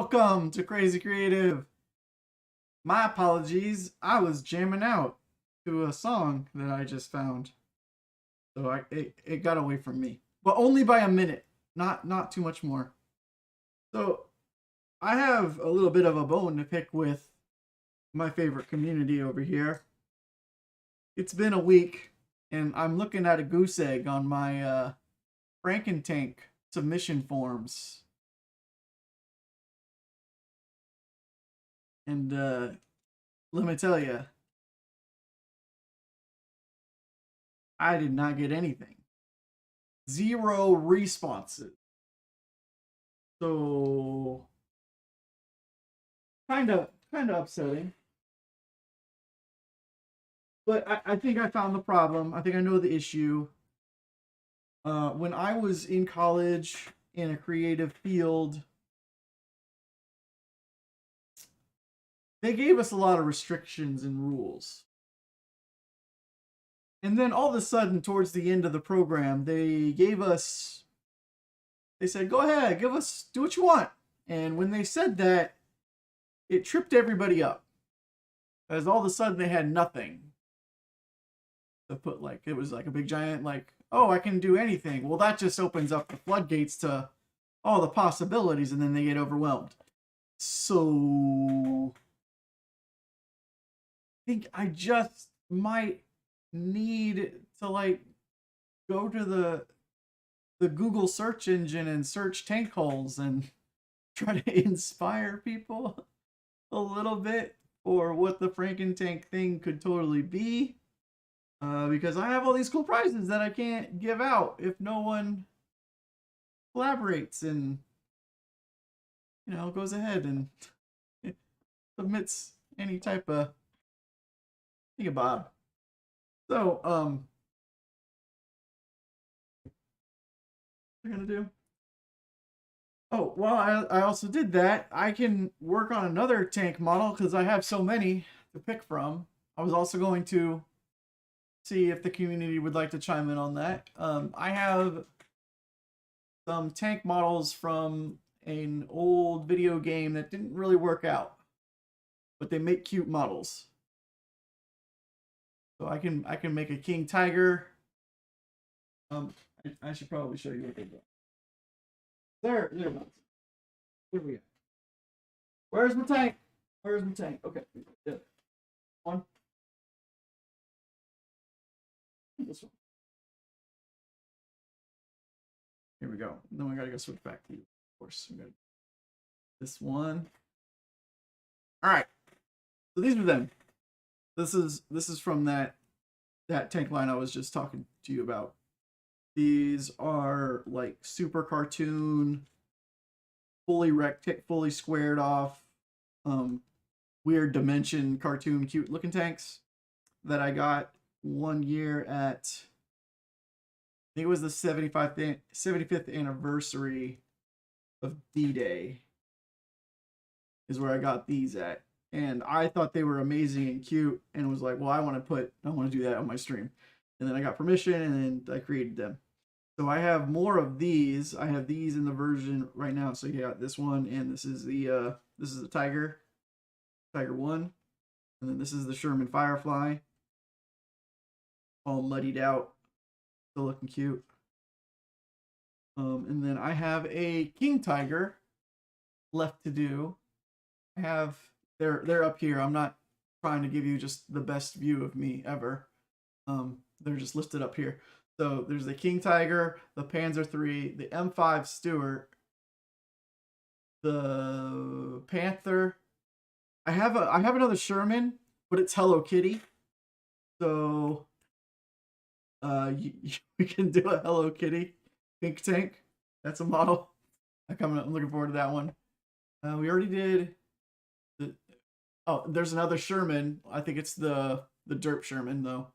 Welcome to Crazy Creative. My apologies, I was jamming out to a song that I just found. So it got away from me. But only by a minute, not too much more. So I have a little bit of a bone to pick with my favorite community over here. It's been a week and I'm looking at a goose egg on my FrankenTank submission forms. And let me tell you, I did not get anything. Zero responses. So kind of upsetting. But I think I found the problem. I think I know the issue. When I was in college in a creative field, they gave us a lot of restrictions and rules. And then all of a sudden, towards the end of the program, they said, go ahead, do what you want. And when they said that, it tripped everybody up. As all of a sudden they had nothing to put, like, it was like a big giant, like, oh, I can do anything. Well, that just opens up the floodgates to all the possibilities, and then they get overwhelmed. So I think I just might need to, like, go to the Google search engine and search tank holes and try to inspire people a little bit for what the FrankenTank thing could totally be. Because I have all these cool prizes that I can't give out if no one collaborates and, goes ahead and submits any type of Bob. So, what am I gonna do? Oh, well, I also did that. I can work on another tank model because I have so many to pick from. I was also going to see if the community would like to chime in on that. I have some tank models from an old video game that didn't really work out, but they make cute models. So I can make a king tiger. I should probably show you what they do. There. Where we at? Where's my tank? Okay. One. This one. Here we go. Then we gotta go switch back to you. Of course, we got this one. All right. So these are them. This is from that tank line I was just talking to you about. These are like super cartoon, fully squared off, weird dimension cartoon cute looking tanks that I got one year at, I think it was the 75th anniversary of D-Day is where I got these at. And I thought they were amazing and cute and was like, well, I want to do that on my stream. And then I got permission and I created them. So I have more of these. I have these in the version right now. So you got this one, and this is the Tiger 1, and then this is the Sherman Firefly, all muddied out, still looking cute. And then I have a King Tiger left to do. They're up here. I'm not trying to give you just the best view of me ever. They're just listed up here. So there's the King Tiger, the Panzer III, the M5 Stuart, the Panther. I have another Sherman, but it's Hello Kitty. So we can do a Hello Kitty pink tank. That's a model. I'm looking forward to that one. We already did there's another Sherman. I think it's the Derp Sherman though.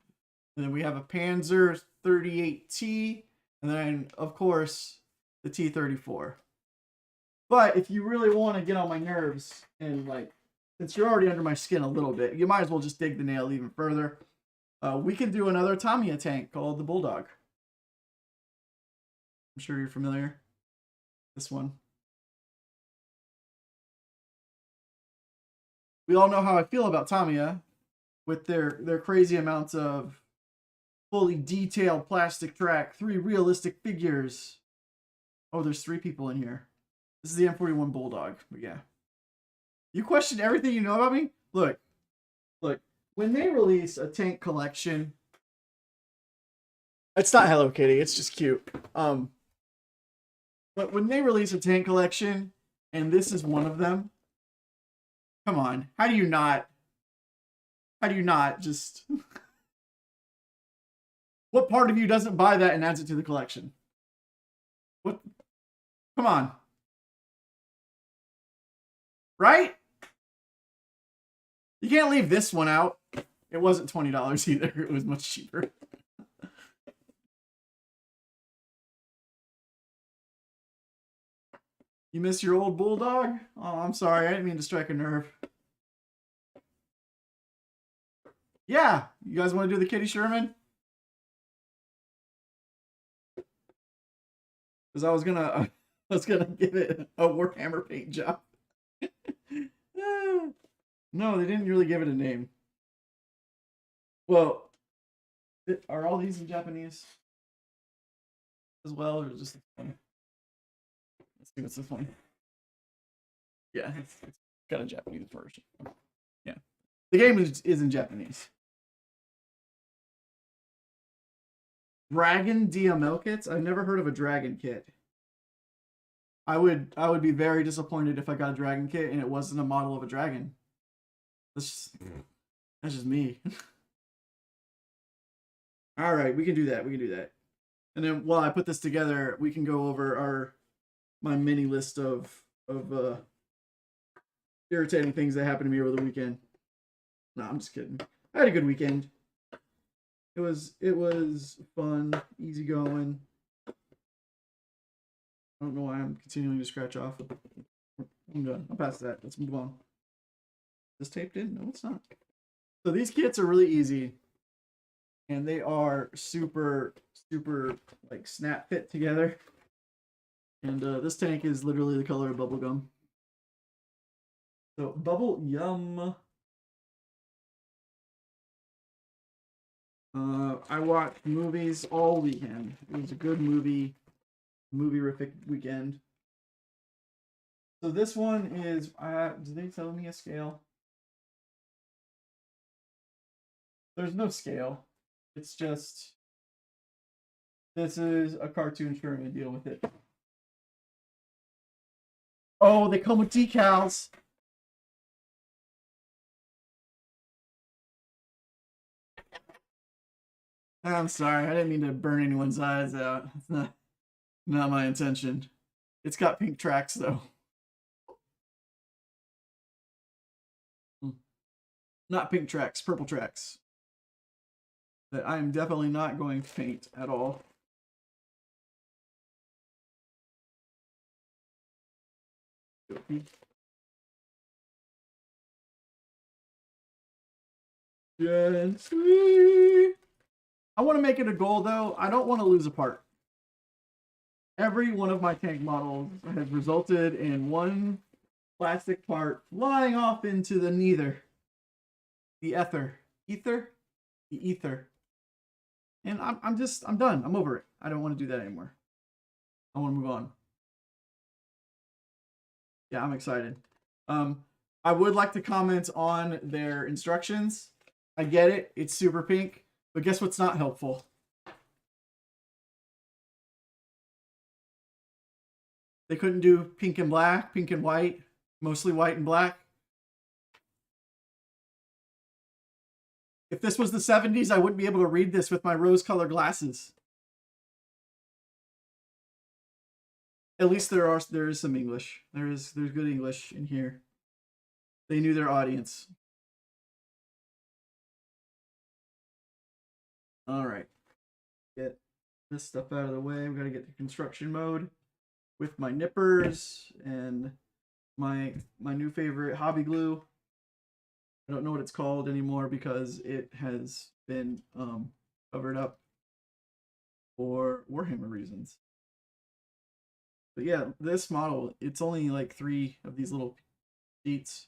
And then we have a Panzer 38T, and then, of course, the T-34. But if you really want to get on my nerves, and, like, since you're already under my skin a little bit, you might as well just dig the nail even further. We can do another Tamiya tank called the Bulldog. I'm sure you're familiar. This one. we all know how I feel about Tamiya with their crazy amounts of fully detailed plastic track, 3 realistic figures. Oh, there's 3 people in here. This is the M41 Bulldog, but yeah. You question everything you know about me? Look. When they release a tank collection, it's not Hello Kitty, it's just cute. But when they release a tank collection, and this is one of them, come on, how do you not just... What part of you doesn't buy that and adds it to the collection? What? Come on. Right? You can't leave this one out. It wasn't $20 either. It was much cheaper. You miss your old Bulldog? Oh, I'm sorry. I didn't mean to strike a nerve. Yeah. You guys want to do the Kitty Sherman? Because I was gonna give it a Warhammer paint job. No, they didn't really give it a name. Well, are all these in Japanese as well, or just this one? Let's see what's this one. Yeah, it's got a Japanese version. Yeah, the game is in Japanese. Dragon DML kits? I've never heard of a dragon kit. I would be very disappointed if I got a dragon kit and it wasn't a model of a dragon. That's just me. All right, we can do that. We can do that. And then while I put this together, we can go over my mini list of irritating things that happened to me over the weekend. No, I'm just kidding. I had a good weekend. It was fun, easy going. I don't know why I'm continuing to scratch off. I'm done. I'm past that. Let's move on. This taped in? No, it's not. So these kits are really easy. And they are super like snap fit together. And this tank is literally the color of bubblegum. So bubble yum. I watched movies all weekend. It was a good movie-rific weekend. So this one is, did they tell me a scale? There's no scale. It's just, this is a cartoon Sherman, deal with it. Oh, they come with decals. I'm sorry, I didn't mean to burn anyone's eyes out. It's not my intention. It's got pink tracks though. Not pink tracks, purple tracks. That I am definitely not going to paint at all. Gently. I want to make it a goal though. I don't want to lose a part. Every one of my tank models has resulted in one plastic part flying off into the neither. The ether. Ether? The ether. And I'm done. I'm over it. I don't want to do that anymore. I want to move on. Yeah, I'm excited. I would like to comment on their instructions. I get it. It's super pink. But guess what's not helpful? They couldn't do pink and black, pink and white, mostly white and black. If this was the 70s, I wouldn't be able to read this with my rose-colored glasses. At least there is some English. There's good English in here. They knew their audience. All right. Get this stuff out of the way. We got to get to construction mode with my nippers and my new favorite hobby glue. I don't know what it's called anymore because it has been covered up for Warhammer reasons. But yeah, this model, it's only like 3 of these little sheets.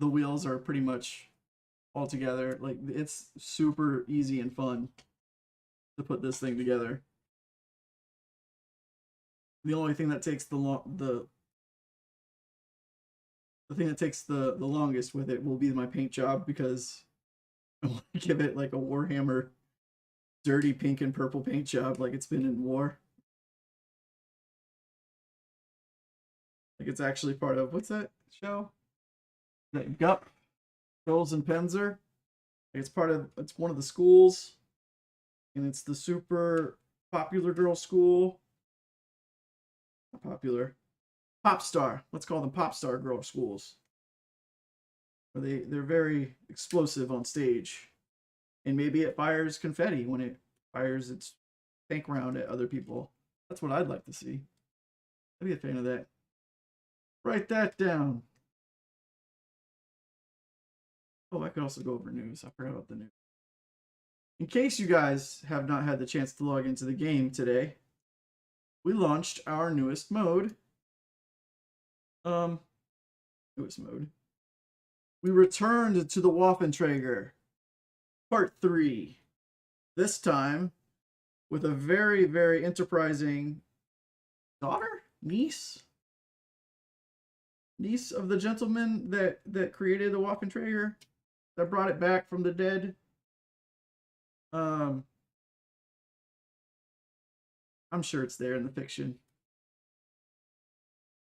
the wheels are pretty much all together. Like, it's super easy and fun to put this thing together. The only thing that takes the thing that takes the longest with it will be my paint job, because I want to give it like a Warhammer dirty pink and purple paint job like it's been in war. Like it's actually part of, what's that show? That Gup, Joels and Penzer. It's one of the schools, and it's the super popular girl school. Not popular. Pop star. Let's call them pop star girl schools. They're very explosive on stage. And maybe it fires confetti when it fires its tank round at other people. That's what I'd like to see. I'd be a fan of that. Write that down. Oh, I could also go over news. I forgot about the news. In case you guys have not had the chance to log into the game today, we launched our newest mode. Newest mode. We returned to the Waffenträger, Part 3. This time with a very, very enterprising daughter? Niece of the gentleman that created the Waffenträger, that brought it back from the dead. I'm sure it's there in the fiction.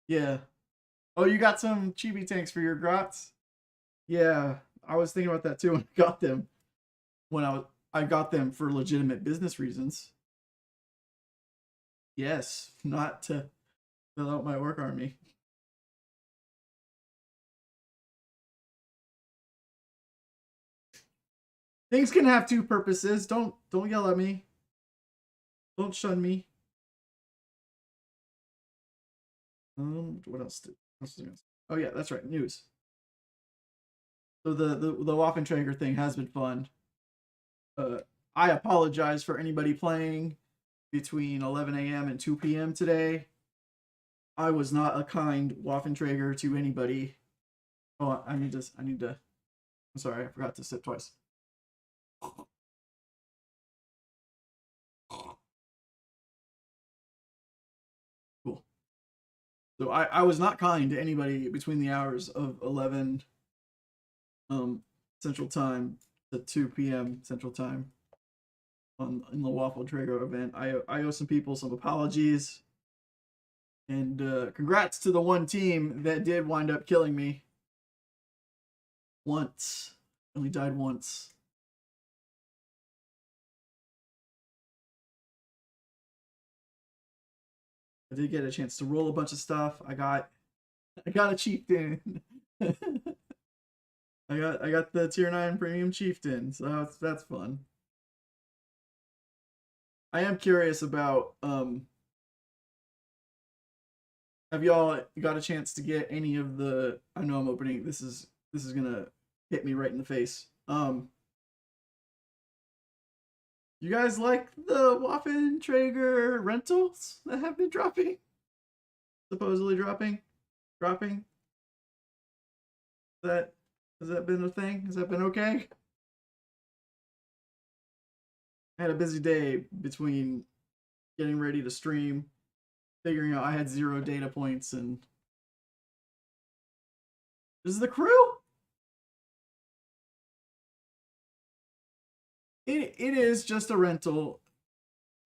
Yeah. Oh, you got some chibi tanks for your grots? Yeah, I was thinking about that too when I got them. I got them for legitimate business reasons. Yes, not to fill out my work army. Things can have two purposes. Don't yell at me. Don't shun me. What else? Oh yeah, that's right. News. So the Waffenträger thing has been fun. I apologize for anybody playing between 11 a.m. and 2 p.m. today. I was not a kind Waffenträger to anybody. Oh, I need to. I'm sorry, I forgot to sip twice. Cool. So I was not kind to anybody between the hours of 11 Central Time to 2 p.m. Central Time in the Waffenträger event. I owe some people some apologies. And congrats to the one team that did wind up killing me. Once. Only died once. I did get a chance to roll a bunch of stuff. I got a chieftain. I got the tier 9 premium chieftain, so that's fun. I am curious about have y'all got a chance to get any of the, I know I'm opening, this is gonna hit me right in the face. You guys like the Waffenträger rentals that have been dropping? Supposedly dropping? Has that been a thing? Has that been okay? I had a busy day between getting ready to stream, figuring out I had 0 data points, and this is the crew? It is just a rental,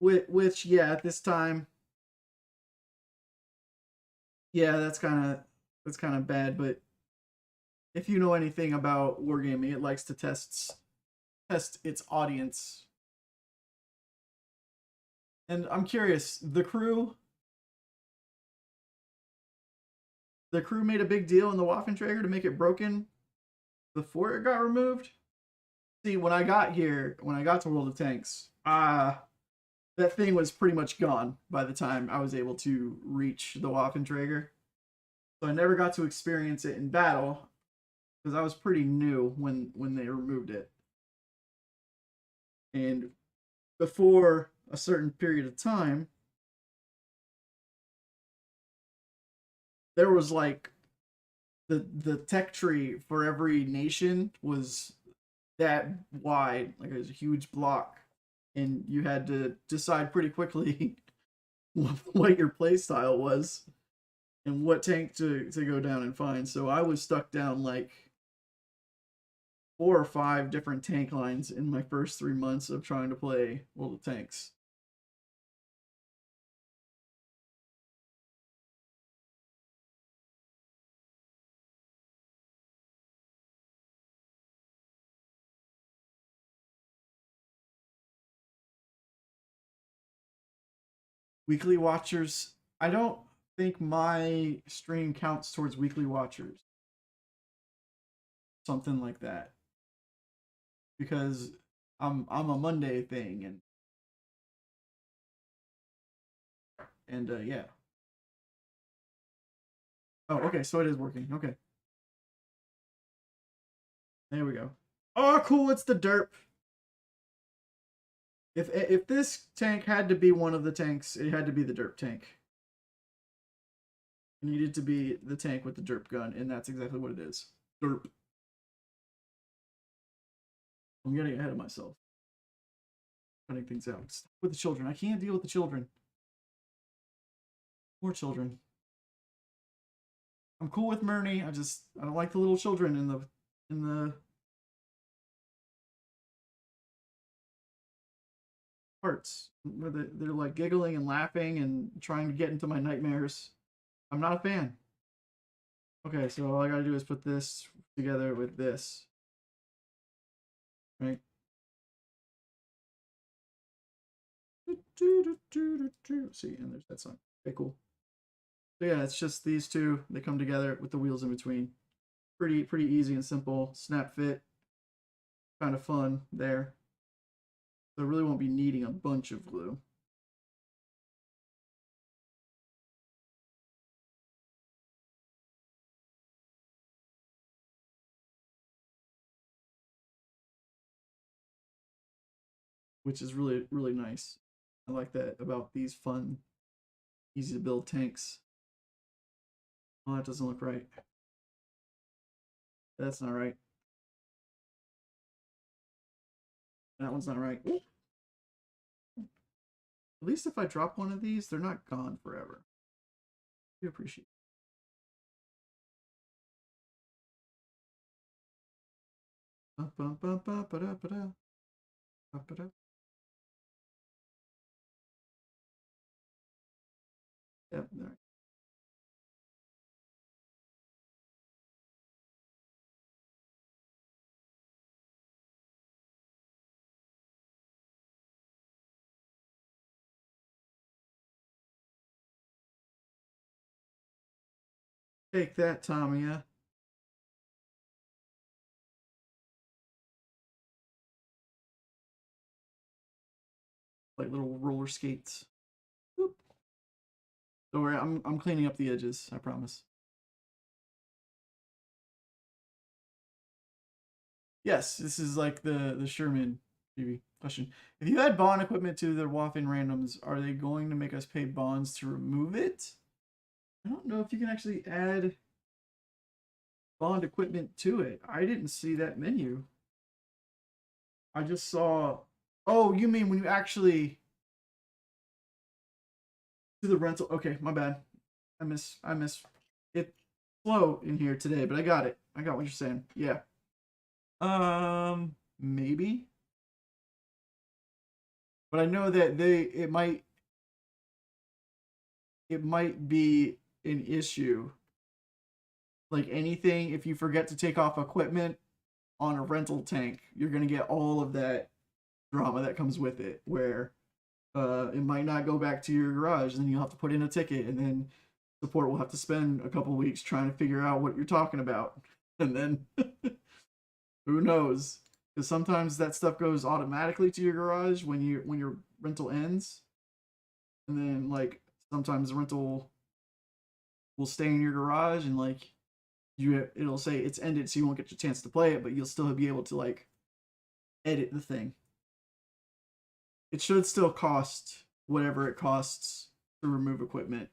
which yeah, at this time, yeah, that's kind of bad. But if you know anything about wargaming, it likes to test its audience. And I'm curious, the crew made a big deal in the Waffenträger to make it broken before it got removed. See, when I got to World of Tanks, that thing was pretty much gone by the time I was able to reach the Waffenträger. So I never got to experience it in battle because I was pretty new when they removed it. And before a certain period of time, there was like the tech tree for every nation was that wide, like it was a huge block, and you had to decide pretty quickly what your play style was and what tank to go down and find. So I was stuck down like 4 or 5 different tank lines in my first 3 months of trying to play World of Tanks. Weekly watchers, I don't think my stream counts towards weekly watchers. Something like that. Because I'm a Monday thing and yeah. Oh, okay, so it is working. Okay. There we go. Oh, cool, it's the derp. If this tank had to be one of the tanks, it had to be the derp tank. It needed to be the tank with the derp gun, and that's exactly what it is. Derp. I'm getting ahead of myself. Cutting things out. Stop with the children. I can't deal with the children. More children. I'm cool with Murney. I don't like the little children in the parts where they're like giggling and laughing and trying to get into my nightmares. I'm not a fan. Okay, so all I gotta do is put this together with this. Right? See, and there's that song. Okay, cool. So yeah, it's just these two. They come together with the wheels in between. Pretty easy and simple. Snap fit. Kind of fun there. So I really won't be needing a bunch of glue. Which is really nice. I like that about these fun, easy to build tanks. Oh, that doesn't look right. That's not right. That one's not right. Ooh. At least if I drop one of these, they're not gone forever. I appreciate it. Yep, all right. Take that, Tamiya. Like little roller skates. Boop. Don't worry, I'm cleaning up the edges, I promise. Yes, this is like the Sherman maybe question. If you add bond equipment to the Waffen randoms, are they going to make us pay bonds to remove it? I don't know if you can actually add bond equipment to it. I didn't see that menu. I just saw. Oh, you mean when you actually do the rental? Okay, my bad. I miss it. Slow in here today, but I got it. I got what you're saying. Yeah. Maybe. But I know that it might be an issue. Like anything, if you forget to take off equipment on a rental tank, you're gonna get all of that drama that comes with it, where it might not go back to your garage, and then you'll have to put in a ticket, and then support will have to spend a couple weeks trying to figure out what you're talking about, and then who knows? Because sometimes that stuff goes automatically to your garage when your rental ends, and then like sometimes the rental will stay in your garage, and like it'll say it's ended, so you won't get your chance to play it, but you'll still be able to like edit the thing. It should still cost whatever it costs to remove equipment.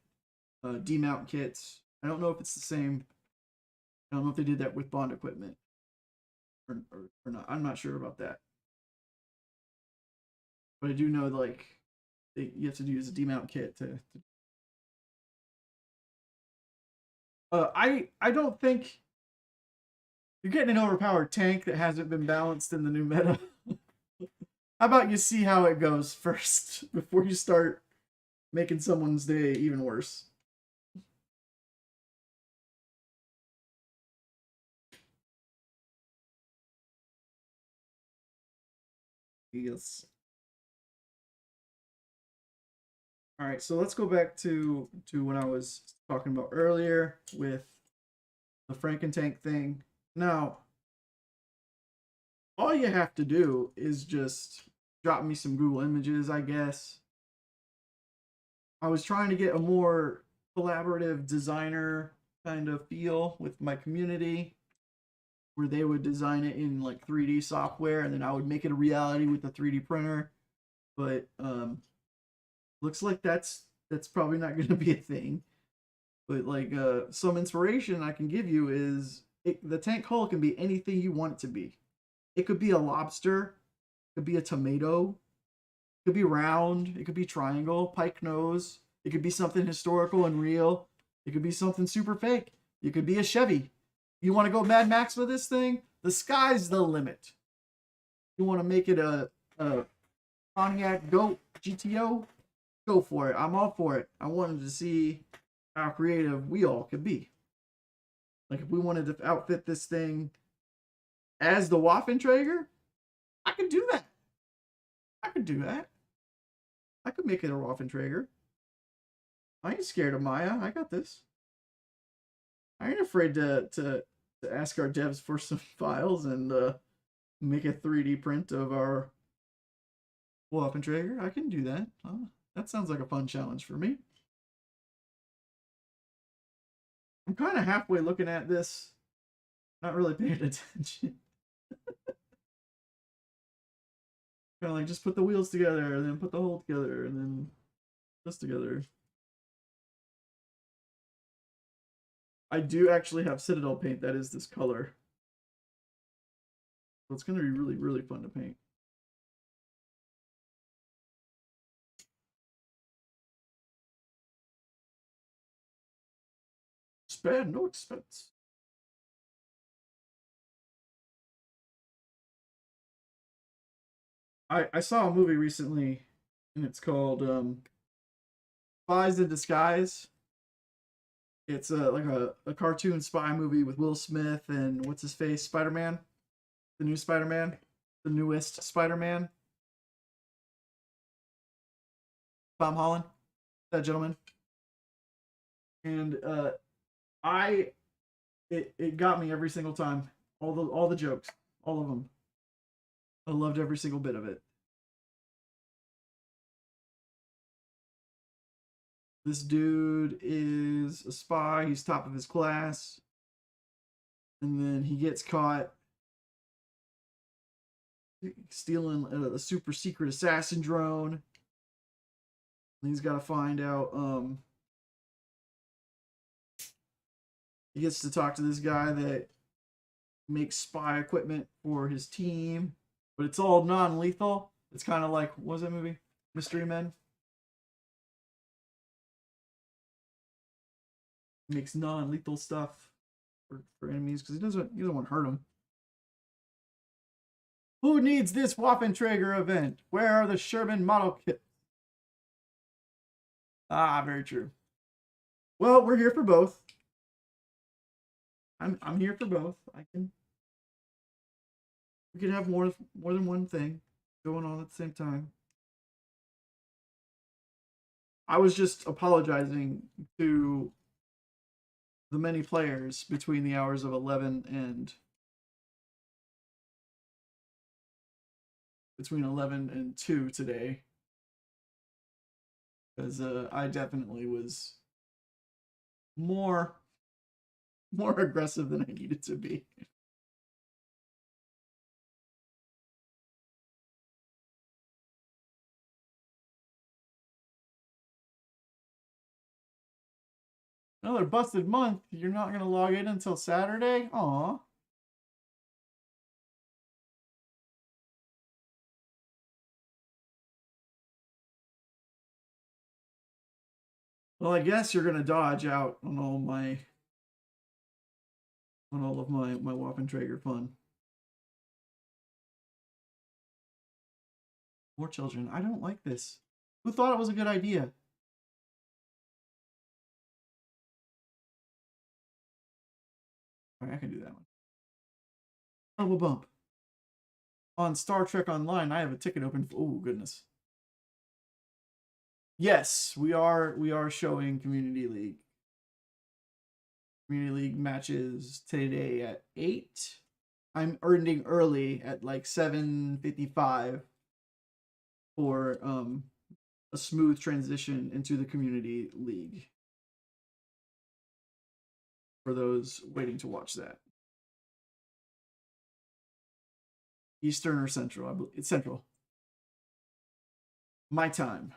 Demount kits. I don't know if it's the same. I don't know if they did that with bond equipment or not. I'm not sure about that. But I do know like you have to use a demount kit to I don't think you're getting an overpowered tank that hasn't been balanced in the new meta. How about you see how it goes first before you start making someone's day even worse? Yes. All right, so let's go back to when I was talking about earlier with the FrankenTank thing. Now, all you have to do is just drop me some Google images, I guess. I was trying to get a more collaborative designer kind of feel with my community where they would design it in like 3D software and then I would make it a reality with a 3D printer. But looks like that's probably not going to be a thing. But like some inspiration I can give you is the tank hull can be anything you want it to be. It could be a lobster, it could be a tomato, it could be round, it could be triangle, pike nose, it could be something historical and real, it could be something super fake, it could be a Chevy. You want to go Mad Max with this thing? The sky's the limit. You want to make it a Pontiac Goat GTO? Go for it. I'm all for it. I wanted to see how creative we all could be. Like if we wanted to outfit this thing as the Waffenträger, I could do that. I could do that. I could make it a Waffenträger. I ain't scared of Maya. I got this. I ain't afraid to ask our devs for some files and make a 3D print of our Waffenträger. I can do that. That sounds like a fun challenge for me. I'm kind of halfway looking at this, not really paying attention. Kind of like just put the wheels together and then put the hole together and then this together. I do actually have Citadel paint that is this color. So it's going to be really, really fun to paint. Spare no expense. I saw a movie recently and it's called Spies in Disguise. It's like a cartoon spy movie with Will Smith and what's his face, Spider-Man, the new Spider-Man, the newest Spider-Man, Tom Holland, that gentleman. And I it got me every single time. All the jokes, all of them. I loved every single bit of it. This dude is a spy. He's top of his class, and then he gets caught stealing a super secret assassin drone. And he's got to find out. He gets to talk to this guy that makes spy equipment for his team, but it's all non-lethal. It's kind of like, what was that movie? Mystery Men. He makes non-lethal stuff for enemies because he doesn't want to hurt them. Who needs this Waffenträger event? Where are the Sherman model kits? Ah, very true. Well, we're here for both. I'm here for both. We can have more than one thing going on at the same time. I was just apologizing to the many players between the hours of 11 and between 11 and 2 today, because I definitely was more aggressive than I needed to be. Another busted month. You're not going to log in until Saturday? Aw. Well, I guess you're going to dodge out on all of my Waffentrager fun. More children. I don't like this. Who thought it was a good idea? All right, I can do that one. Double bump. On Star Trek Online, I have a ticket open. Oh goodness. Yes, we are showing Community League. Community League matches today at 8. I'm ending early at like 7:55 for a smooth transition into the Community League. For those waiting to watch that. Eastern or Central? I believe it's Central. My time.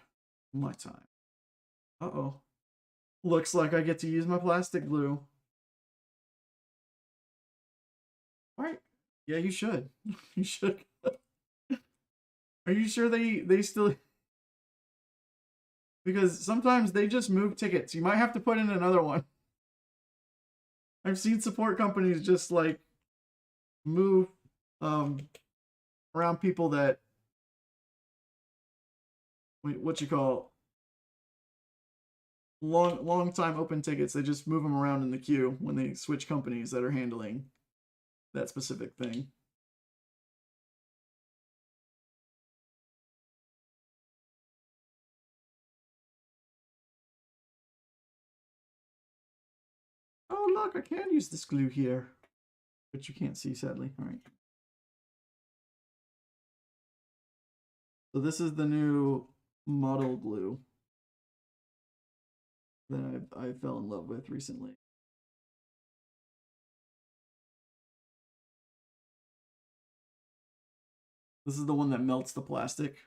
My time. Uh-oh. Looks like I get to use my plastic glue. Alright. Yeah, you should. You should. Are you sure they still... Because sometimes they just move tickets. You might have to put in another one. I've seen support companies just like move around people that what you call long time open tickets. They just move them around in the queue when they switch companies that are handling that specific thing. Oh look, I can use this glue here, but you can't see sadly. All right. So this is the new model glue that I fell in love with recently. This is the one that melts the plastic.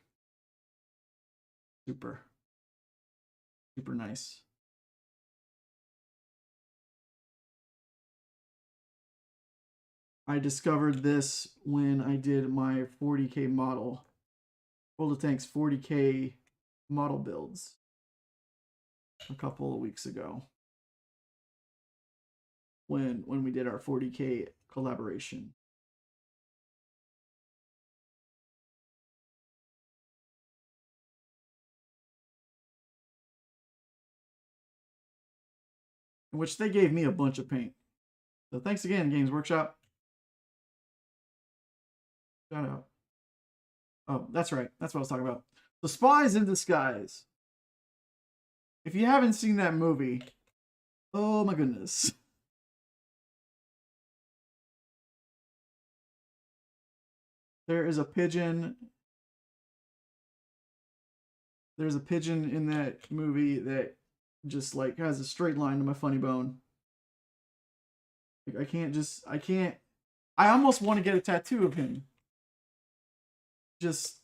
Super nice. I discovered this when I did my 40K model. World of Tanks 40K model builds a couple of weeks ago when we did our 40K collaboration. In which they gave me a bunch of paint. So thanks again, Games Workshop. Shout out. Oh, that's right. That's what I was talking about. The Spies in Disguise. If you haven't seen that movie, oh my goodness. There is a pigeon. There's a pigeon in that movie that just like has a straight line to my funny bone. Like, I almost want to get a tattoo of him. Just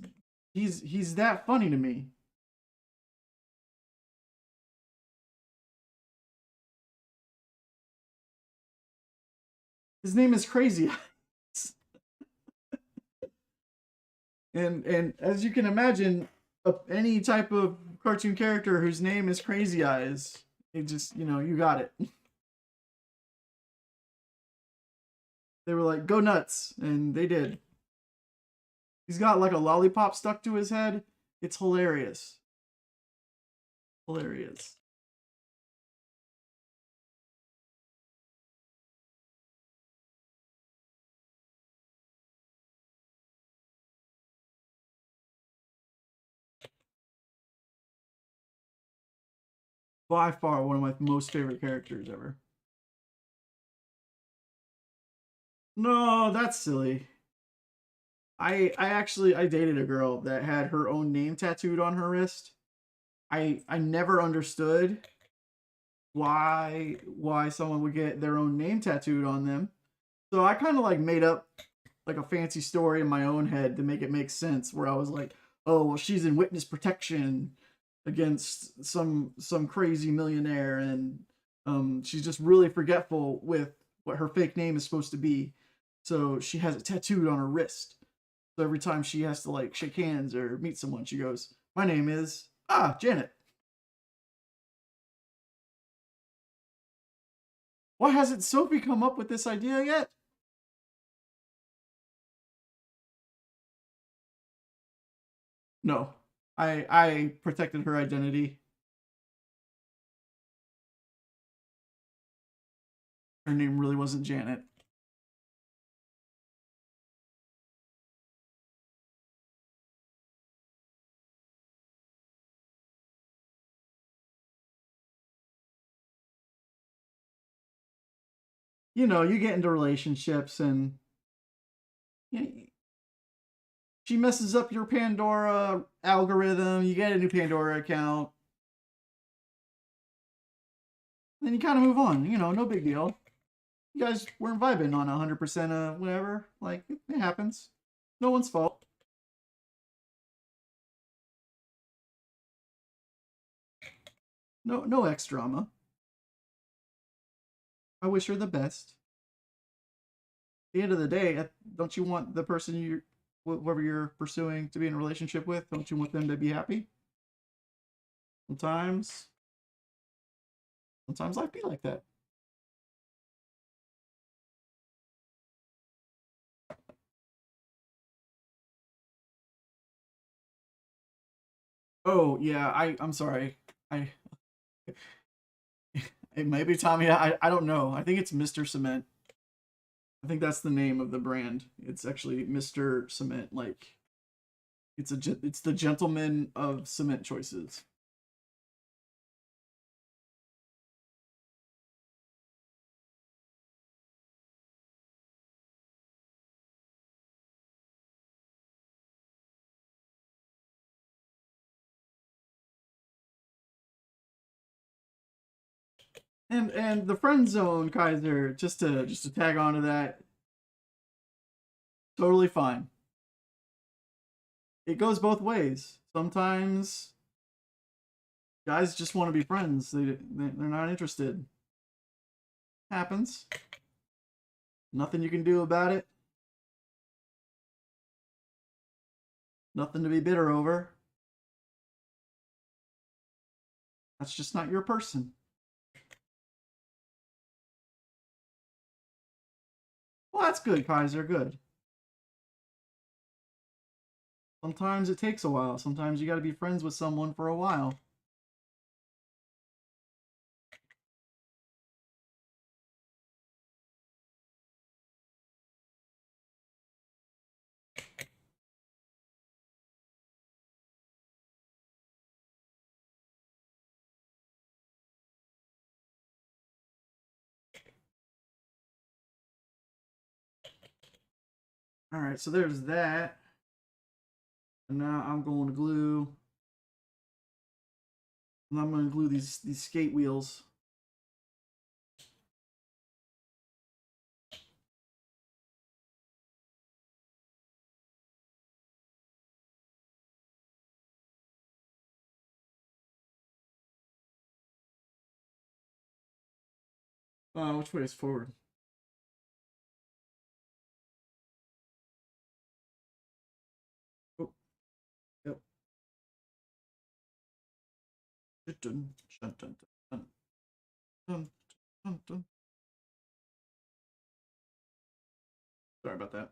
he's that funny to me. His name is Crazy Eyes. and as you can imagine, any type of cartoon character whose name is Crazy Eyes, it just, you got it. They were like, go nuts, and they did. He's got like a lollipop stuck to his head. It's hilarious. Hilarious. By far one of my most favorite characters ever. No, that's silly. I dated a girl that had her own name tattooed on her wrist. I never understood why someone would get their own name tattooed on them. So I kind of like made up like a fancy story in my own head to make it make sense, where I was like, oh, well, she's in witness protection against some crazy millionaire, and She's just really forgetful with what her fake name is supposed to be. So she has it tattooed on her wrist. So every time she has to like shake hands or meet someone, she goes, "My name is Janet." Why hasn't Sophie come up with this idea yet? No. I protected her identity. Her name really wasn't Janet. You know, you get into relationships and you know, she messes up your Pandora algorithm, you get a new Pandora account, then you kind of move on. You know, no big deal. You guys weren't vibing on 100% of whatever. Like, it happens. No one's fault. No ex drama. I wish her the best. At the end of the day, don't you want the person whoever you're pursuing to be in a relationship with? Don't you want them to be happy? Sometimes, sometimes life be like that. Oh yeah, I'm sorry. I it might be Tommy. I don't know. I think it's Mr. Cement. I think that's the name of the brand. It's actually Mr. Cement. Like it's the gentleman of cement choices. And the friend zone, Kaiser, just to tag on to that, totally fine. It goes both ways. Sometimes guys just want to be friends. They're not interested. Happens. Nothing you can do about it. Nothing to be bitter over. That's just not your person. Well, that's good, Kaiser. Good. Sometimes it takes a while. Sometimes you got to be friends with someone for a while. All right, so there's that. And now I'm going to glue. And I'm going to glue these skate wheels. Which way is forward? Oh, yep. Dun, dun, dun, dun, dun, dun, dun. Sorry about that.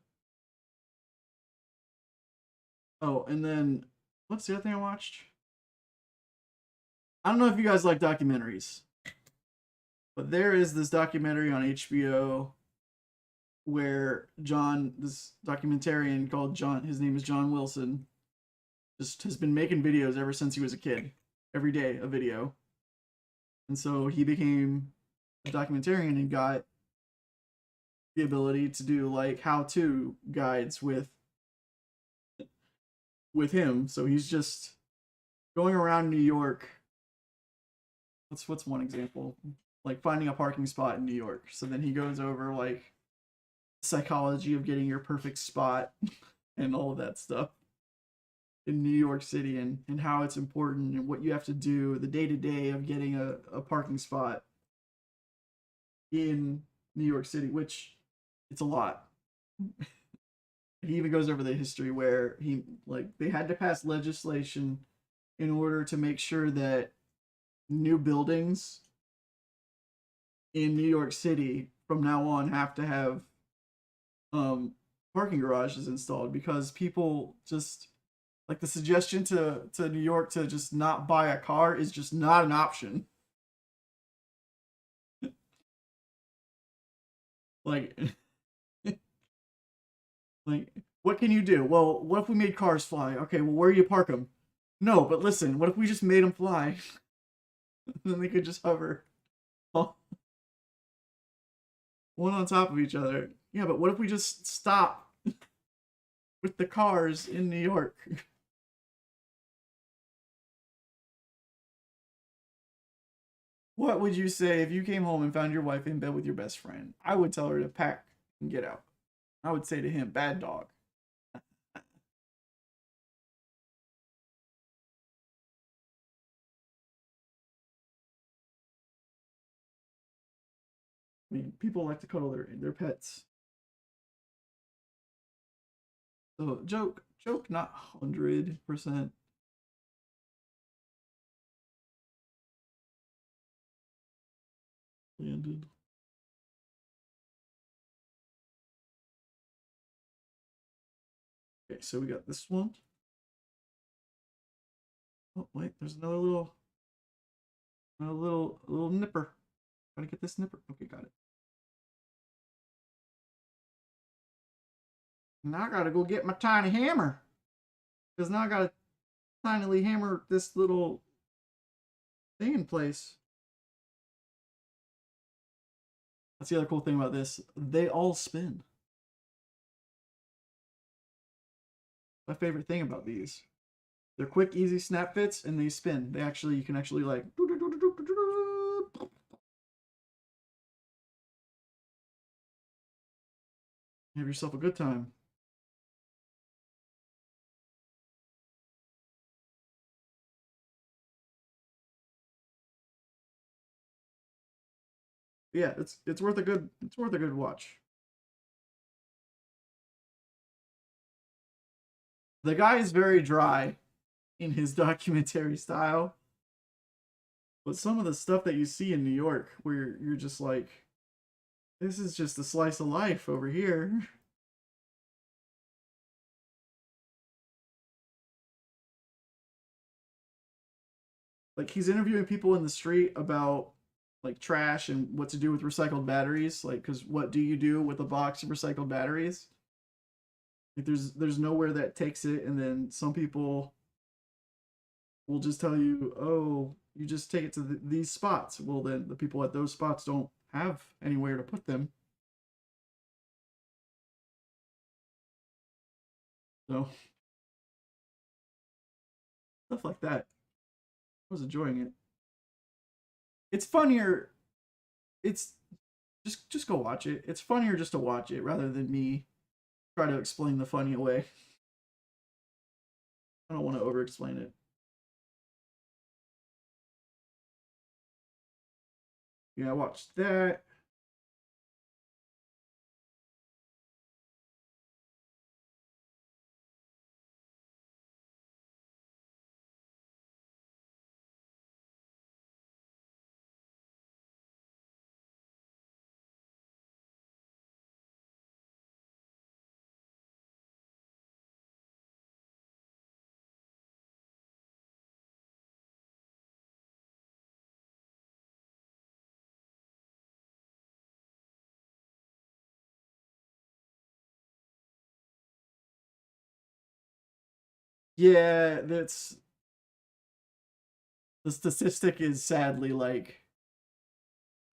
Oh, and then what's the other thing I watched? I don't know if you guys like documentaries, but there is this documentary on HBO where this documentarian called John, his name is John Wilson, just has been making videos ever since he was a kid. Every day a video. And so he became a documentarian and got the ability to do like how-to guides with him. So he's just going around New York. What's one example? Like finding a parking spot in New York. So then he goes over like psychology of getting your perfect spot and all of that stuff in New York City and how it's important and what you have to do the day to day of getting a parking spot. in New York City, which it's a lot. He even goes over the history where they had to pass legislation in order to make sure that new buildings in New York City from now on have to have um, parking garages installed, because people just like the suggestion to New York to just not buy a car is just not an option. Like, like what can you do? Well, what if we made cars fly? Okay, well, where do you park them? No, but listen, what if we just made them fly? Then they could just hover one on top of each other. Yeah, but what if we just stop with the cars in New York? What would you say if you came home and found your wife in bed with your best friend? I would tell her to pack and get out. I would say to him, bad dog. I mean, people like to cuddle their pets. So joke, not 100% landed. Okay, so we got this one. Oh wait, there's another little nipper. Gotta get this nipper. Okay, got it. Now I gotta go get my tiny hammer. Because now I gotta tinily hammer this little thing in place. That's the other cool thing about this. They all spin. My favorite thing about these. They're quick, easy snap fits, and they spin. You can actually like have yourself a good time. Yeah, it's worth a good watch. The guy is very dry in his documentary style, but some of the stuff that you see in New York, where you're just like, this is just a slice of life over here. Like he's interviewing people in the street about like trash and what to do with recycled batteries. Like, because what do you do with a box of recycled batteries? Like, there's nowhere that takes it, and then some people will just tell you, oh, you just take it to these spots. Well, then the people at those spots don't have anywhere to put them. So stuff like that. I was enjoying it. It's funnier. It's just go watch it. It's funnier just to watch it rather than me try to explain the funny away. I don't want to over explain it. Yeah, I watched that. Yeah, that's the statistic is sadly like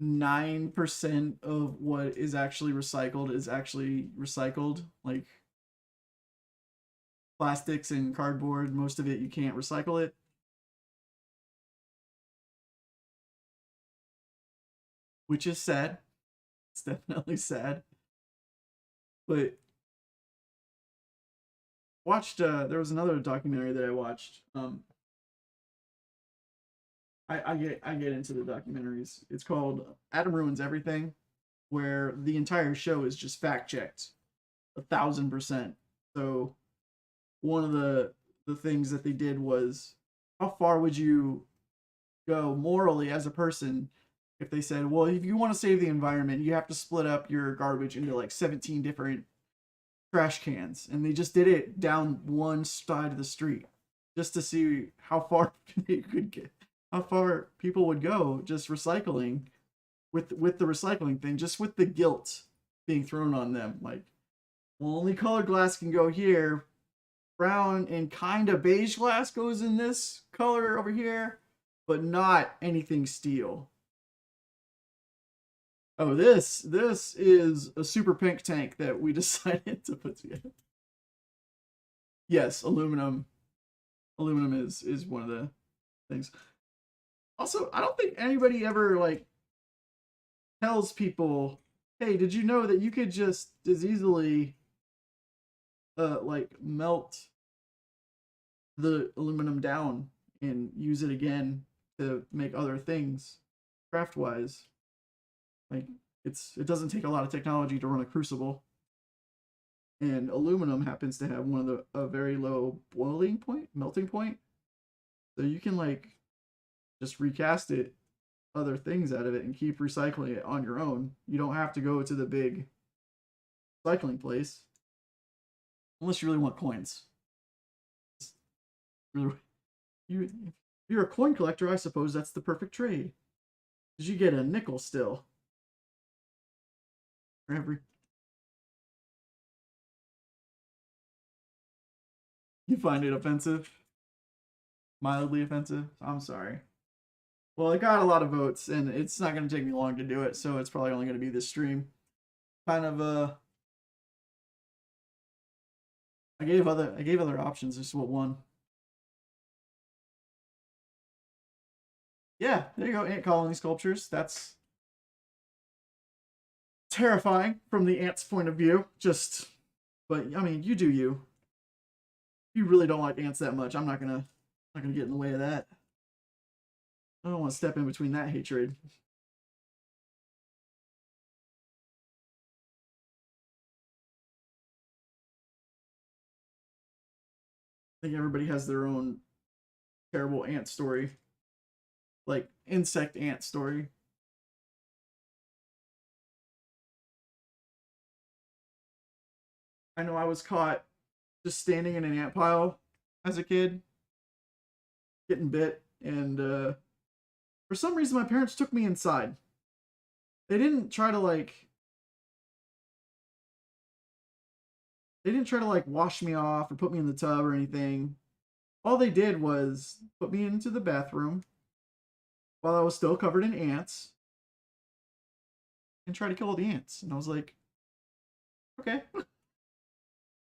9% of what is actually recycled. Like plastics and cardboard, most of it you can't recycle it, which is sad. It's definitely sad. But watched there was another documentary that I watched. I get into the documentaries. It's called Adam Ruins Everything. where the entire show is just fact checked 1,000%. So one of the things that they did was, how far would you go morally as a person if they said, well, if you want to save the environment, you have to split up your garbage into like 17 different trash cans, and they just did it down one side of the street just to see how far they could get, how far people would go just recycling with the recycling thing, just with the guilt being thrown on them. Like, well, only colored glass can go here. Brown and kind of beige glass goes in this color over here, but not anything steel. Oh, this is a super pink tank that we decided to put together. Yes, aluminum. Aluminum is one of the things. Also, I don't think anybody ever like tells people, hey, did you know that you could just as easily like melt the aluminum down and use it again to make other things craft wise? Like, it doesn't take a lot of technology to run a crucible, and aluminum happens to have one of a very low boiling point, melting point, so you can like just recast it, other things out of it, and keep recycling it on your own. You don't have to go to the big recycling place unless you really want coins. Really, if you're a coin collector, I suppose that's the perfect trade. Did you get a nickel still? For every... You find it offensive? Mildly offensive? I'm sorry. Well, it got a lot of votes, and it's not going to take me long to do it, so it's probably only going to be this stream. Kind of, I gave other options, just what one. Yeah, there you go, ant colony sculptures. That's terrifying from the ant's point of view. But I mean, you do you. If you really don't like ants that much, I'm not gonna get in the way of that. I don't want to step in between that hatred. I think everybody has their own terrible ant story, like insect ant story. I know I was caught just standing in an ant pile as a kid, getting bit, and for some reason my parents took me inside. They didn't try to like wash me off or put me in the tub or anything. All they did was put me into the bathroom while I was still covered in ants and try to kill all the ants. And I was like, okay.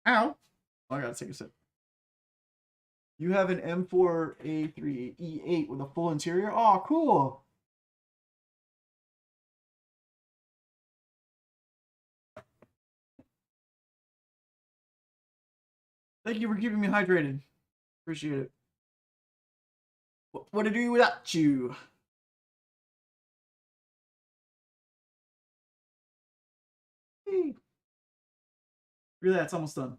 Ow. Oh, I gotta take a sip. You have an M4A3E8 with a full interior? Oh, cool. Thank you for keeping me hydrated. Appreciate it. What to do without you? Hey. Look at that, it's almost done.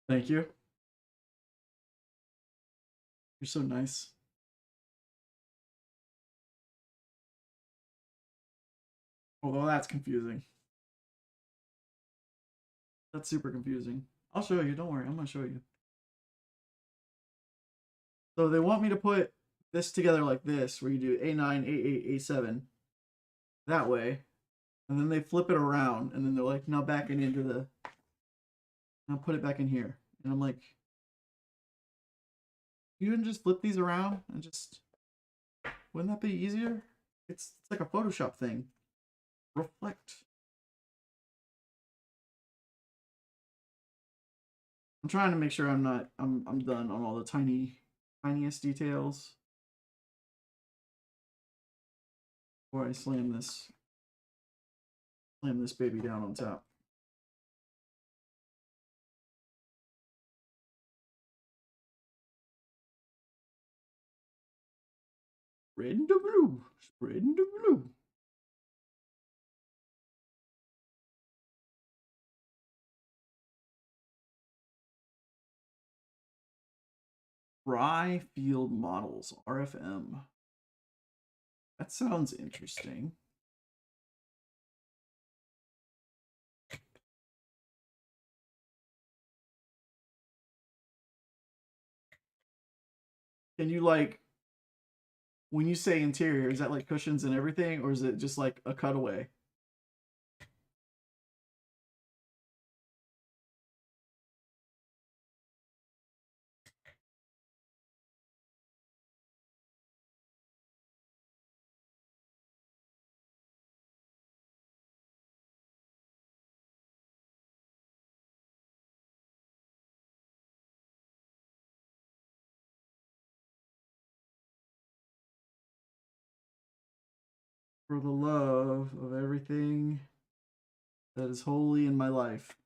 Thank you. You're so nice. Although that's confusing. That's super confusing. I'll show you, don't worry, I'm gonna show you. So they want me to put this together like this, where you do A9, A8, A7, that way. And then they flip it around, and then they're like, now back it into the, now put it back in here. And I'm like, you can just flip these around and just, wouldn't that be easier? It's like a Photoshop thing. Reflect. I'm trying to make sure I'm done on all the tiniest details. before I slam this baby down on top. Spreading the blue. Spreading the blue. Fry Field Models, RFM. That sounds interesting. Can you, like, when you say interior, is that like cushions and everything, or is it just like a cutaway? For the love of everything that is holy in my life,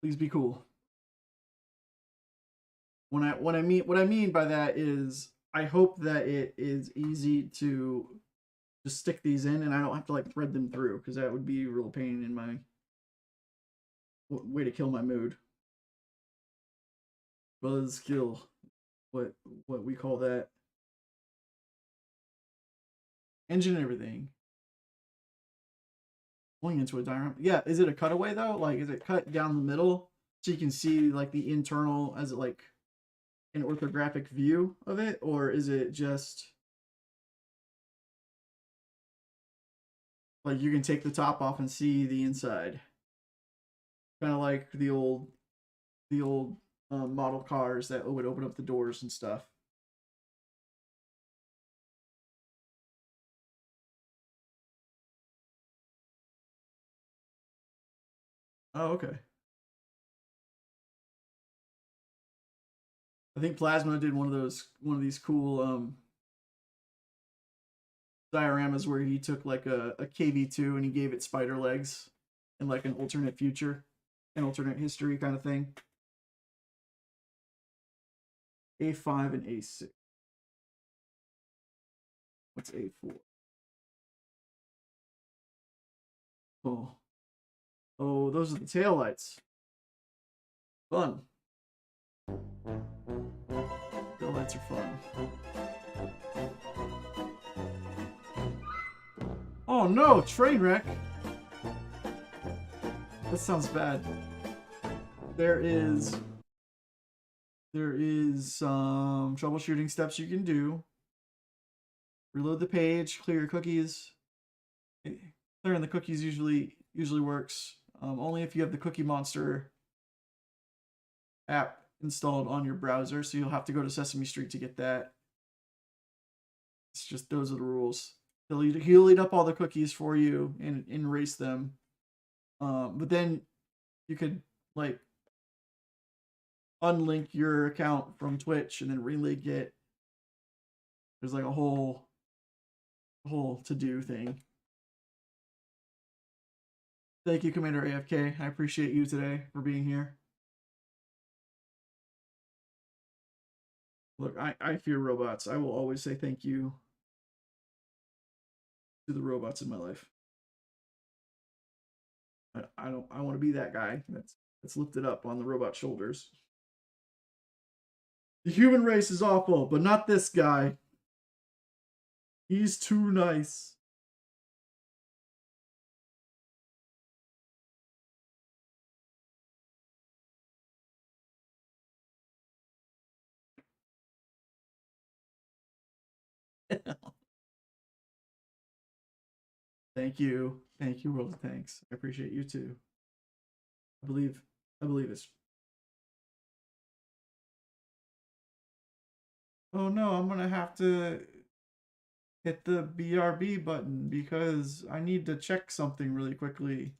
please be cool. What I mean by that is I hope that it is easy to just stick these in and I don't have to like thread them through, because that would be a real pain in my way to kill my mood. Buzzkill, what we call that. Engine and everything. Going into a diorama. Yeah, is it a cutaway though? Like, is it cut down the middle so you can see like the internal as it like an orthographic view of it, or is it just like you can take the top off and see the inside? Kind of like the old model cars that would open up the doors and stuff. Oh, okay. I think Plasma did one of these cool dioramas where he took like a KV2 and he gave it spider legs and like an alternate future, an alternate history kind of thing. A5 and A6. What's A4? Oh. Oh, those are the taillights. Fun. Taillights are fun. Oh no, train wreck. That sounds bad. There is some troubleshooting steps you can do. Reload the page, clear your cookies. Clearing the cookies usually works. Only if you have the Cookie Monster app installed on your browser, so you'll have to go to Sesame Street to get that. It's just, those are the rules. He'll eat up all the cookies for you and erase them. But then you could like unlink your account from Twitch and then relink it. There's like a whole to-do thing. Thank you, Commander AFK. I appreciate you today for being here. Look, I fear robots. I will always say thank you to the robots in my life. I want to be that guy that's lifted up on the robot shoulders. The human race is awful, but not this guy. He's too nice. Thank you, World of Tanks. I appreciate you too. I believe it's. Oh no, I'm gonna have to hit the BRB button because I need to check something really quickly.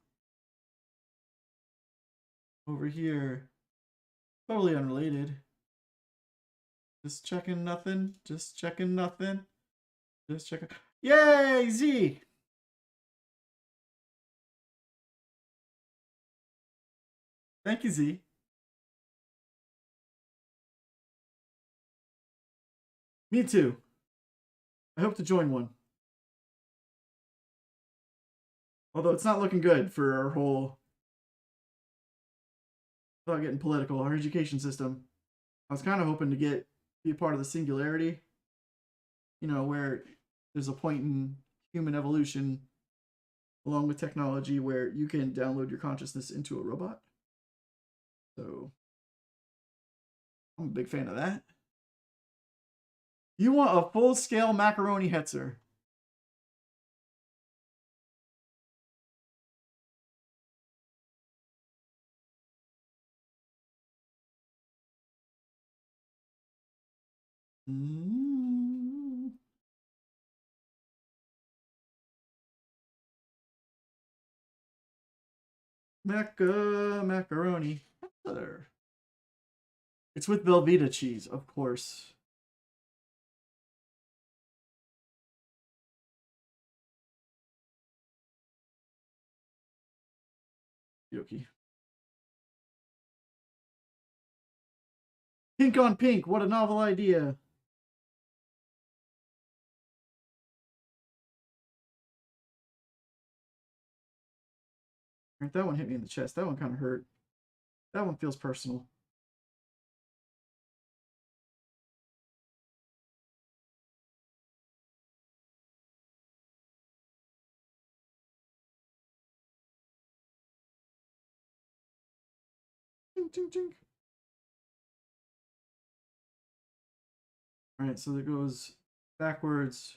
Over here. Totally unrelated. Just checking nothing. Just checking nothing. Just checking. Yay, Z! Thank you, Z. Me too. I hope to join one. Although it's not looking good for our whole, without getting political, our education system. I was kind of hoping to be a part of the singularity, where there's a point in human evolution along with technology where you can download your consciousness into a robot. So I'm a big fan of that. You want a full-scale macaroni hetzer. Macaroni. It's with Velveeta cheese, of course. Yoki. Pink on pink. What a novel idea. That one hit me in the chest. That one kind of hurt. That one feels personal. Ching, ching, ching. All right, so it goes backwards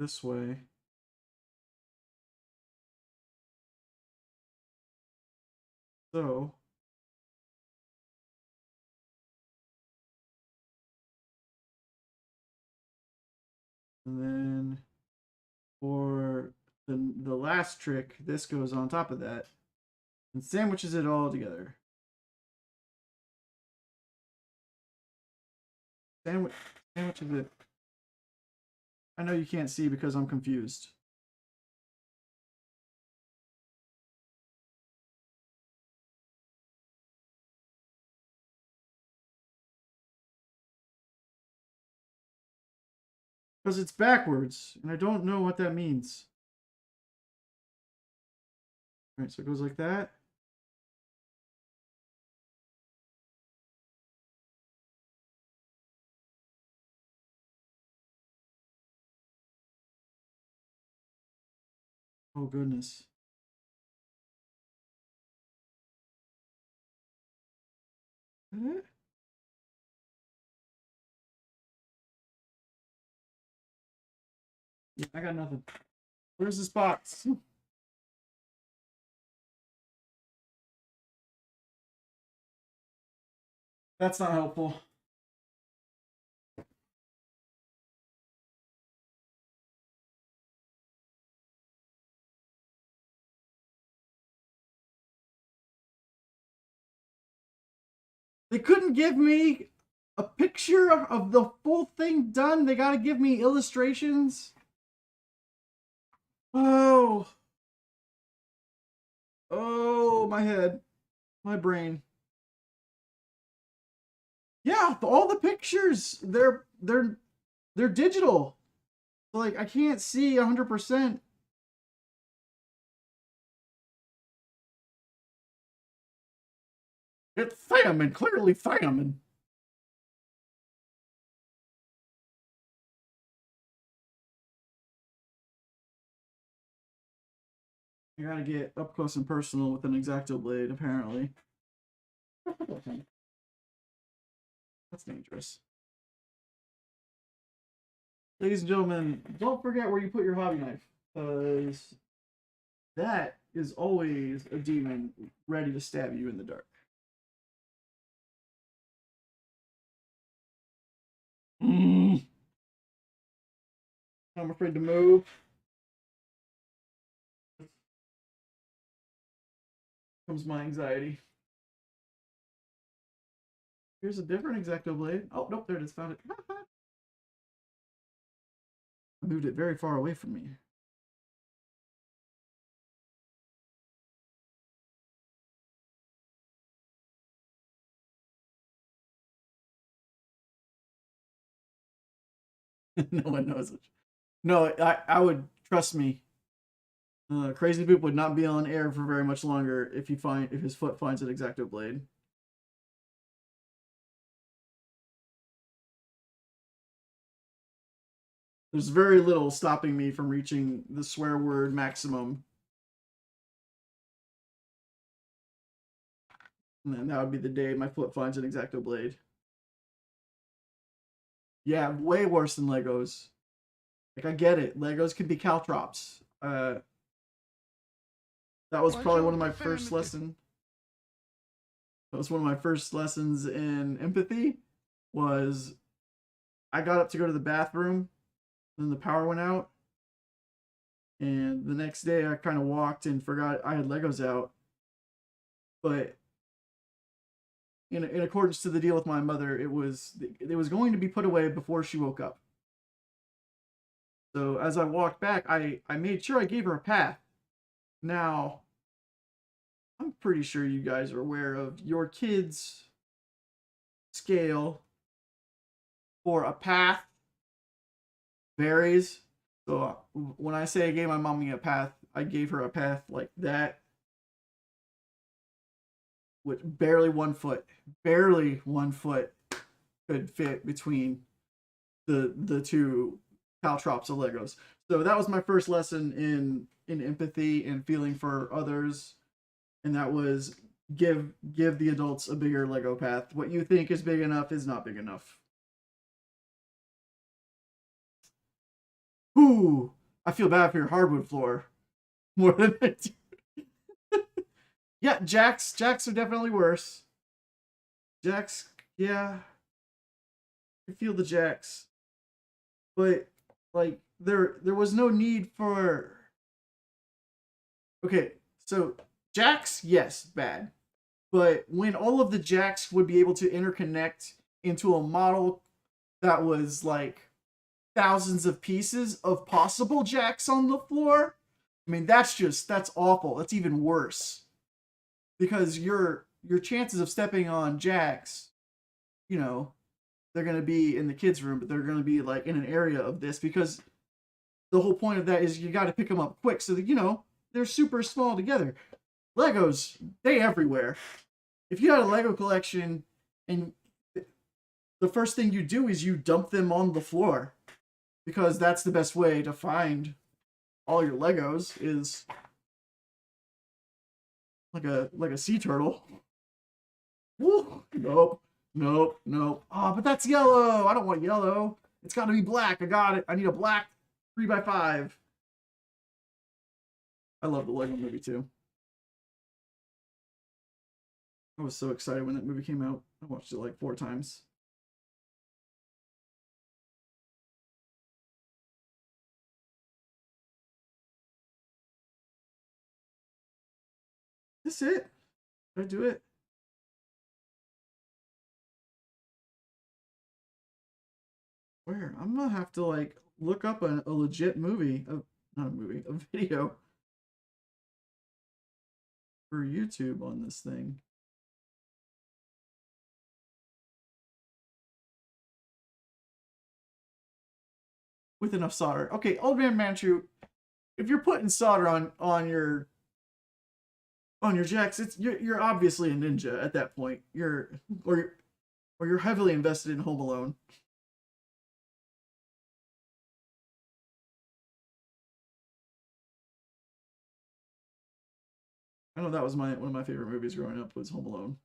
this way. So and then for the last trick, this goes on top of that and sandwiches it all together. Sandwiches it. I know you can't see because I'm confused. Because it's backwards, and I don't know what that means. All right, so it goes like that. Oh, goodness. Yeah, I got nothing. Where's this box? That's not helpful. They couldn't give me a picture of the full thing done. They got to give me illustrations. Oh. Oh, my head. My brain. Yeah, all the pictures, they're digital. Like I can't see 100%. It's thiamine, clearly thiamine. You gotta get up close and personal with an X-Acto blade, apparently. That's dangerous. Ladies and gentlemen, don't forget where you put your hobby knife, because that is always a demon ready to stab you in the dark. I'm afraid to move. Comes my anxiety. Here's a different Exacto blade. Oh, nope, there it is. Found it. I moved it very far away from me. No one knows it. No, I would trust me. Crazy Boop would not be on air for very much longer if his foot finds an Exacto blade. There's very little stopping me from reaching the swear word maximum. And then that would be the day my foot finds an Exacto blade. Yeah, way worse than Legos. Like, I get it. Legos can be caltrops. That was probably one of my first lessons. That was one of my first lessons in empathy. Was I got up to go to the bathroom, then the power went out, and the next day I kind of walked and forgot I had Legos out. But in accordance to the deal with my mother, it was going to be put away before she woke up. So as I walked back, I made sure I gave her a path. Now, I'm pretty sure you guys are aware of your kids' scale for a path varies. So when I say I gave my mommy a path, I gave her a path like that, with barely 1 foot, could fit between the two caltrops of Legos. So that was my first lesson in empathy and feeling for others, and that was give the adults a bigger Lego path. What you think is big enough is not big enough. Ooh, I feel bad for your hardwood floor more than I do. Yeah, jacks are definitely worse. Jacks, yeah, I feel the jacks, but like there was no need for. Okay, so jacks, yes, bad, but when all of the jacks would be able to interconnect into a model that was like thousands of pieces of possible jacks on the floor, I mean that's awful. That's even worse because your chances of stepping on jacks, you know, they're going to be in the kids' room, but they're going to be like in an area of this because the whole point of that is you got to pick them up quick so that they're super small together. Legos, they everywhere. If you had a Lego collection and the first thing you do is you dump them on the floor because that's the best way to find all your Legos is like a sea turtle. Woo, nope, nope, nope. Oh, but that's yellow. I don't want yellow. It's got to be black. I got it. I need a black 3x5. I love the Lego movie too. I was so excited when that movie came out. I watched it like 4 times. Is this it? Did I do it? Where? I'm gonna have to like look up a legit movie, not a movie, a video for YouTube on this thing. With enough solder. Okay, Old Man Manchu, if you're putting solder on your jacks, you're obviously a ninja at that point. Or you're heavily invested in Home Alone. I know that was one of my favorite movies growing up was Home Alone.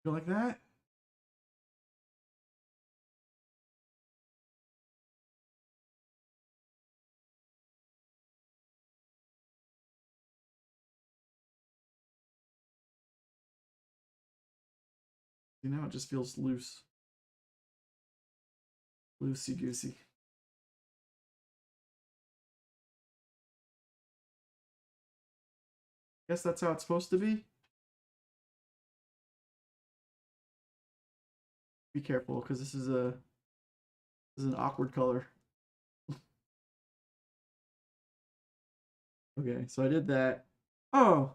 You like that? It just feels loose, loosey goosey. Guess that's how it's supposed to be. Be careful, because this is an awkward color. Okay, so I did that. Oh,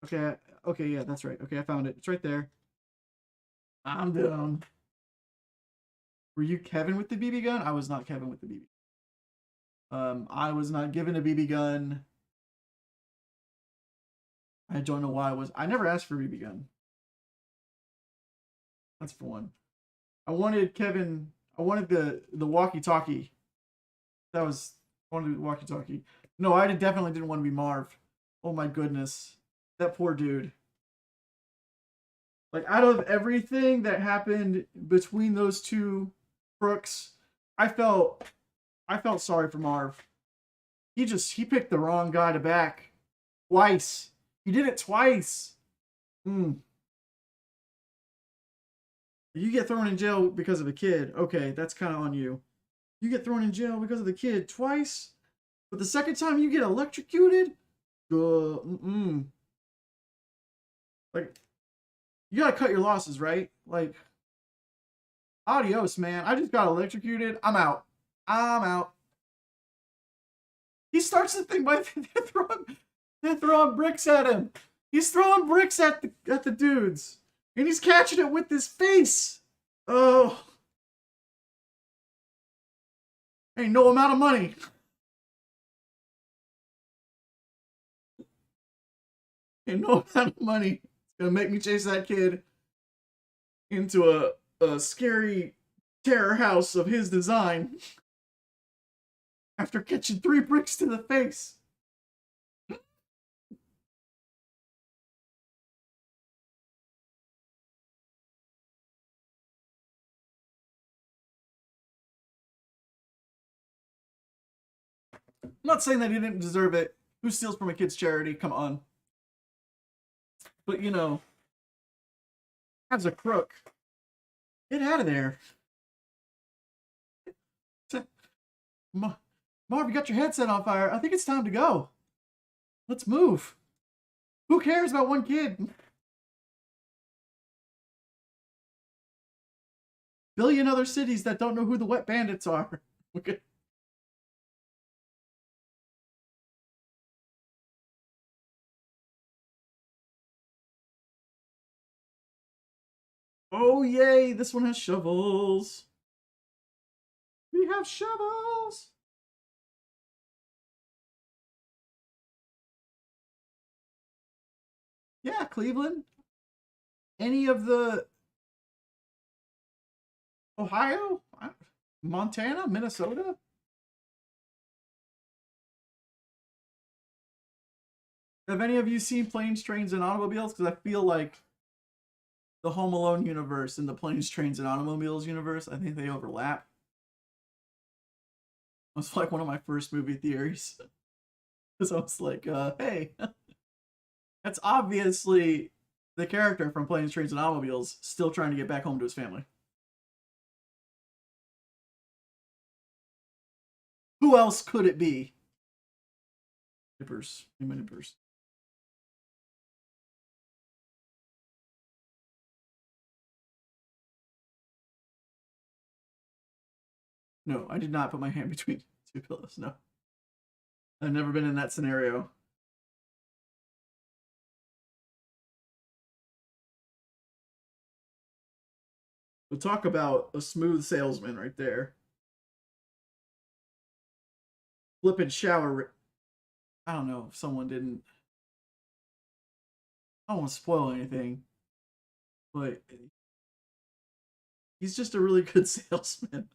okay, okay, yeah, that's right. Okay, I found it. It's right there. I'm done. Were you Kevin with the BB gun? I was not Kevin with the BB. I was not given a BB gun. I don't know why I was. I never asked for a BB gun. That's for one. I wanted Kevin. I wanted the walkie-talkie. That was I wanted the walkie-talkie. No, I definitely didn't want to be Marv. Oh my goodness, that poor dude. Like out of everything that happened between those two crooks, I felt sorry for Marv. He picked the wrong guy to back twice. He did it twice. Mm. You get thrown in jail because of a kid. Okay, that's kind of on you. You get thrown in jail because of the kid twice, but the second time you get electrocuted, like you gotta cut your losses, right? Like, adios, man. I just got electrocuted. I'm out. I'm out. He starts the thing by they're throwing bricks at him. He's throwing bricks at the dudes, and he's catching it with his face. Oh, ain't no amount of money. Ain't no amount of money. It's gonna make me chase that kid into a scary terror house of his design after catching 3 bricks to the face. I'm not saying that he didn't deserve it. Who steals from a kid's charity? Come on. But you know, as a crook, get out of there. Marv, you got your headset on fire. I think it's time to go. Let's move. Who cares about one kid? Billion other cities that don't know who the wet bandits are. Okay. Oh, yay. This one has shovels. We have shovels. Yeah, Cleveland. Any of the Ohio, Montana, Minnesota. Have any of you seen Planes, Trains, and Automobiles? Because I feel like the Home Alone universe and the Planes, Trains, and Automobiles universe, I think they overlap. It was like one of my first movie theories. Because I was like, hey, that's obviously the character from Planes, Trains, and Automobiles still trying to get back home to his family. Who else could it be? Nippers. Nippers. No, I did not put my hand between 2 pillows. No. I've never been in that scenario. We'll talk about a smooth salesman right there. Flipping shower. I don't know if someone didn't. I don't want to spoil anything, but he's just a really good salesman.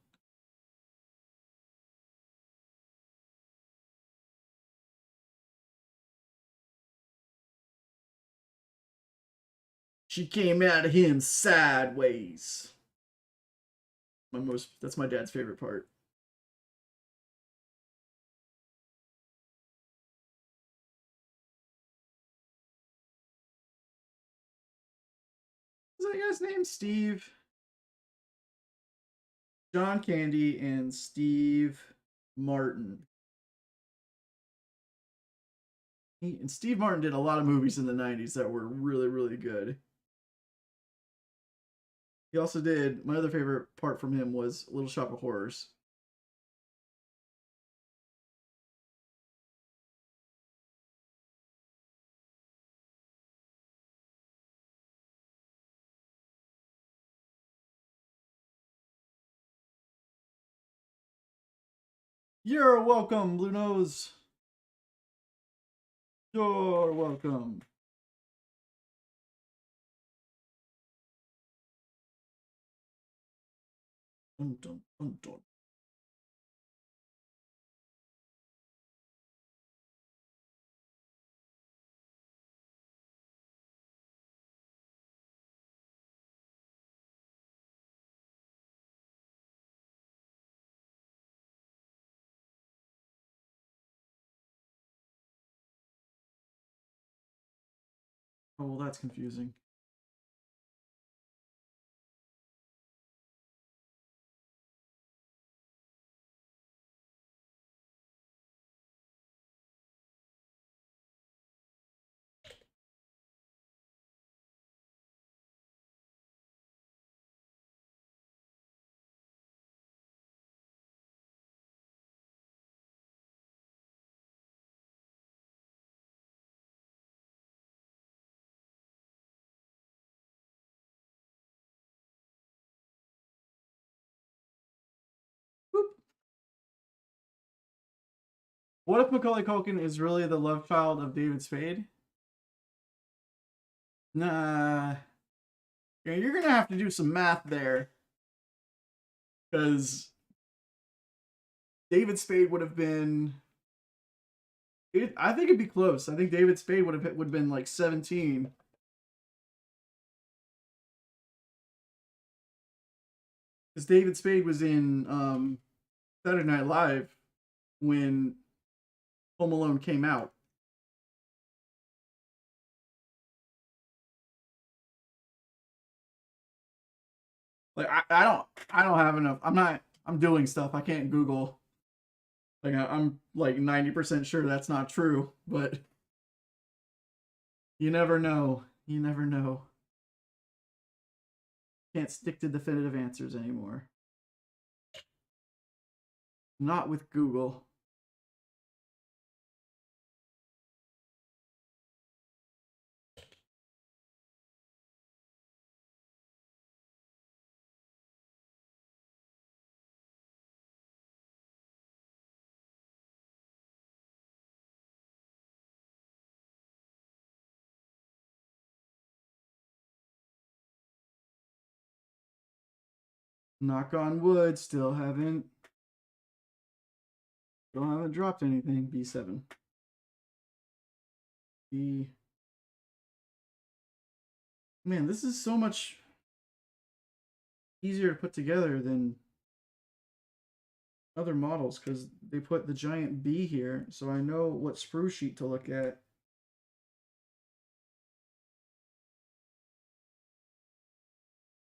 She came at him sideways. That's my dad's favorite part. Is that guy's name? Steve. John Candy and Steve Martin. And Steve Martin did a lot of movies in the 90s that were really, really good. He also did, my other favorite part from him was Little Shop of Horrors. You're welcome, Blue Nose. You're welcome. Dun, dun, dun, dun. Oh, well, that's confusing. Boop. What if Macaulay Culkin is really the love child of David Spade? Nah. Yeah, you're gonna have to do some math there. Because David Spade would have been. I think it'd be close. I think David Spade would have been like 17. Because David Spade was in Saturday Night Live when Home Alone came out. Like I don't have enough. I'm doing stuff. I can't Google. Like I'm like 90% sure that's not true, but you never know. You never know. Can't stick to definitive answers anymore. Not with Google. Knock on wood, still haven't dropped anything. B7. B. Man, this is so much easier to put together than other models because they put the giant B here, so I know what sprue sheet to look at.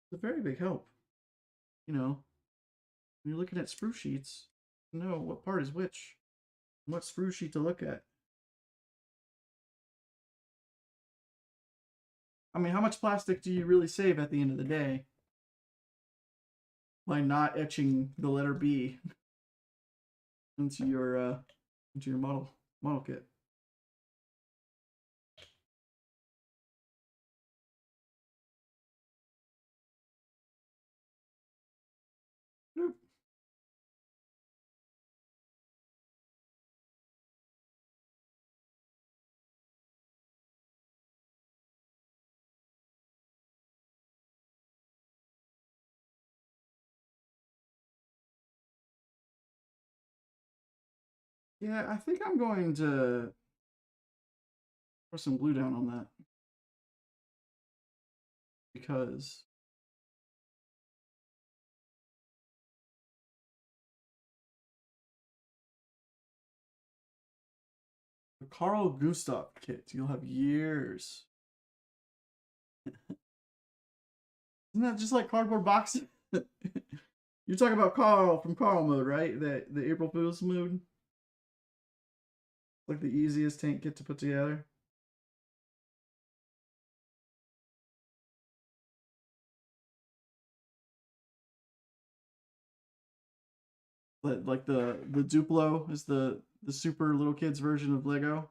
It's a very big help. You know, when you're looking at sprue sheets, you know what part is which, and what sprue sheet to look at. I mean, how much plastic do you really save at the end of the day by not etching the letter B into your model kit? Boop. Yeah, I think I'm going to pour some glue down on that because the Carl Gustav kit, you'll have years. Isn't that just like cardboard boxes? You're talking about Carl from Carl mode, right? The April Fool's mood. Like the easiest tank kit to put together. But like the Duplo is the super little kids version of Lego.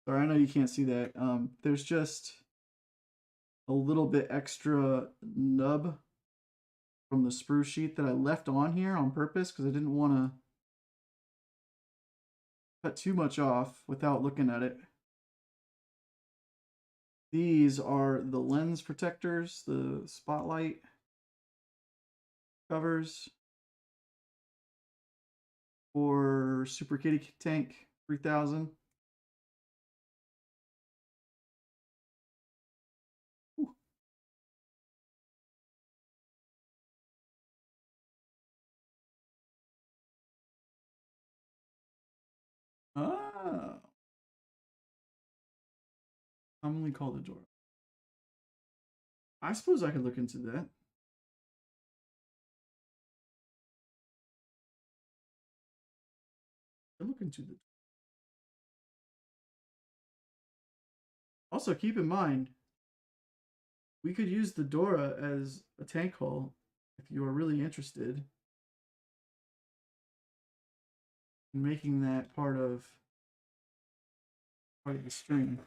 Sorry, I know you can't see that. There's just a little bit extra nub from the sprue sheet that I left on here on purpose because I didn't want to cut too much off without looking at it. These are the lens protectors, the spotlight covers for Super Kitty Tank 3000. Ah, commonly called a door. I suppose I could look into that. Look into the. Also, keep in mind, we could use the Dora as a tank hull if you are really interested in making that part of the string.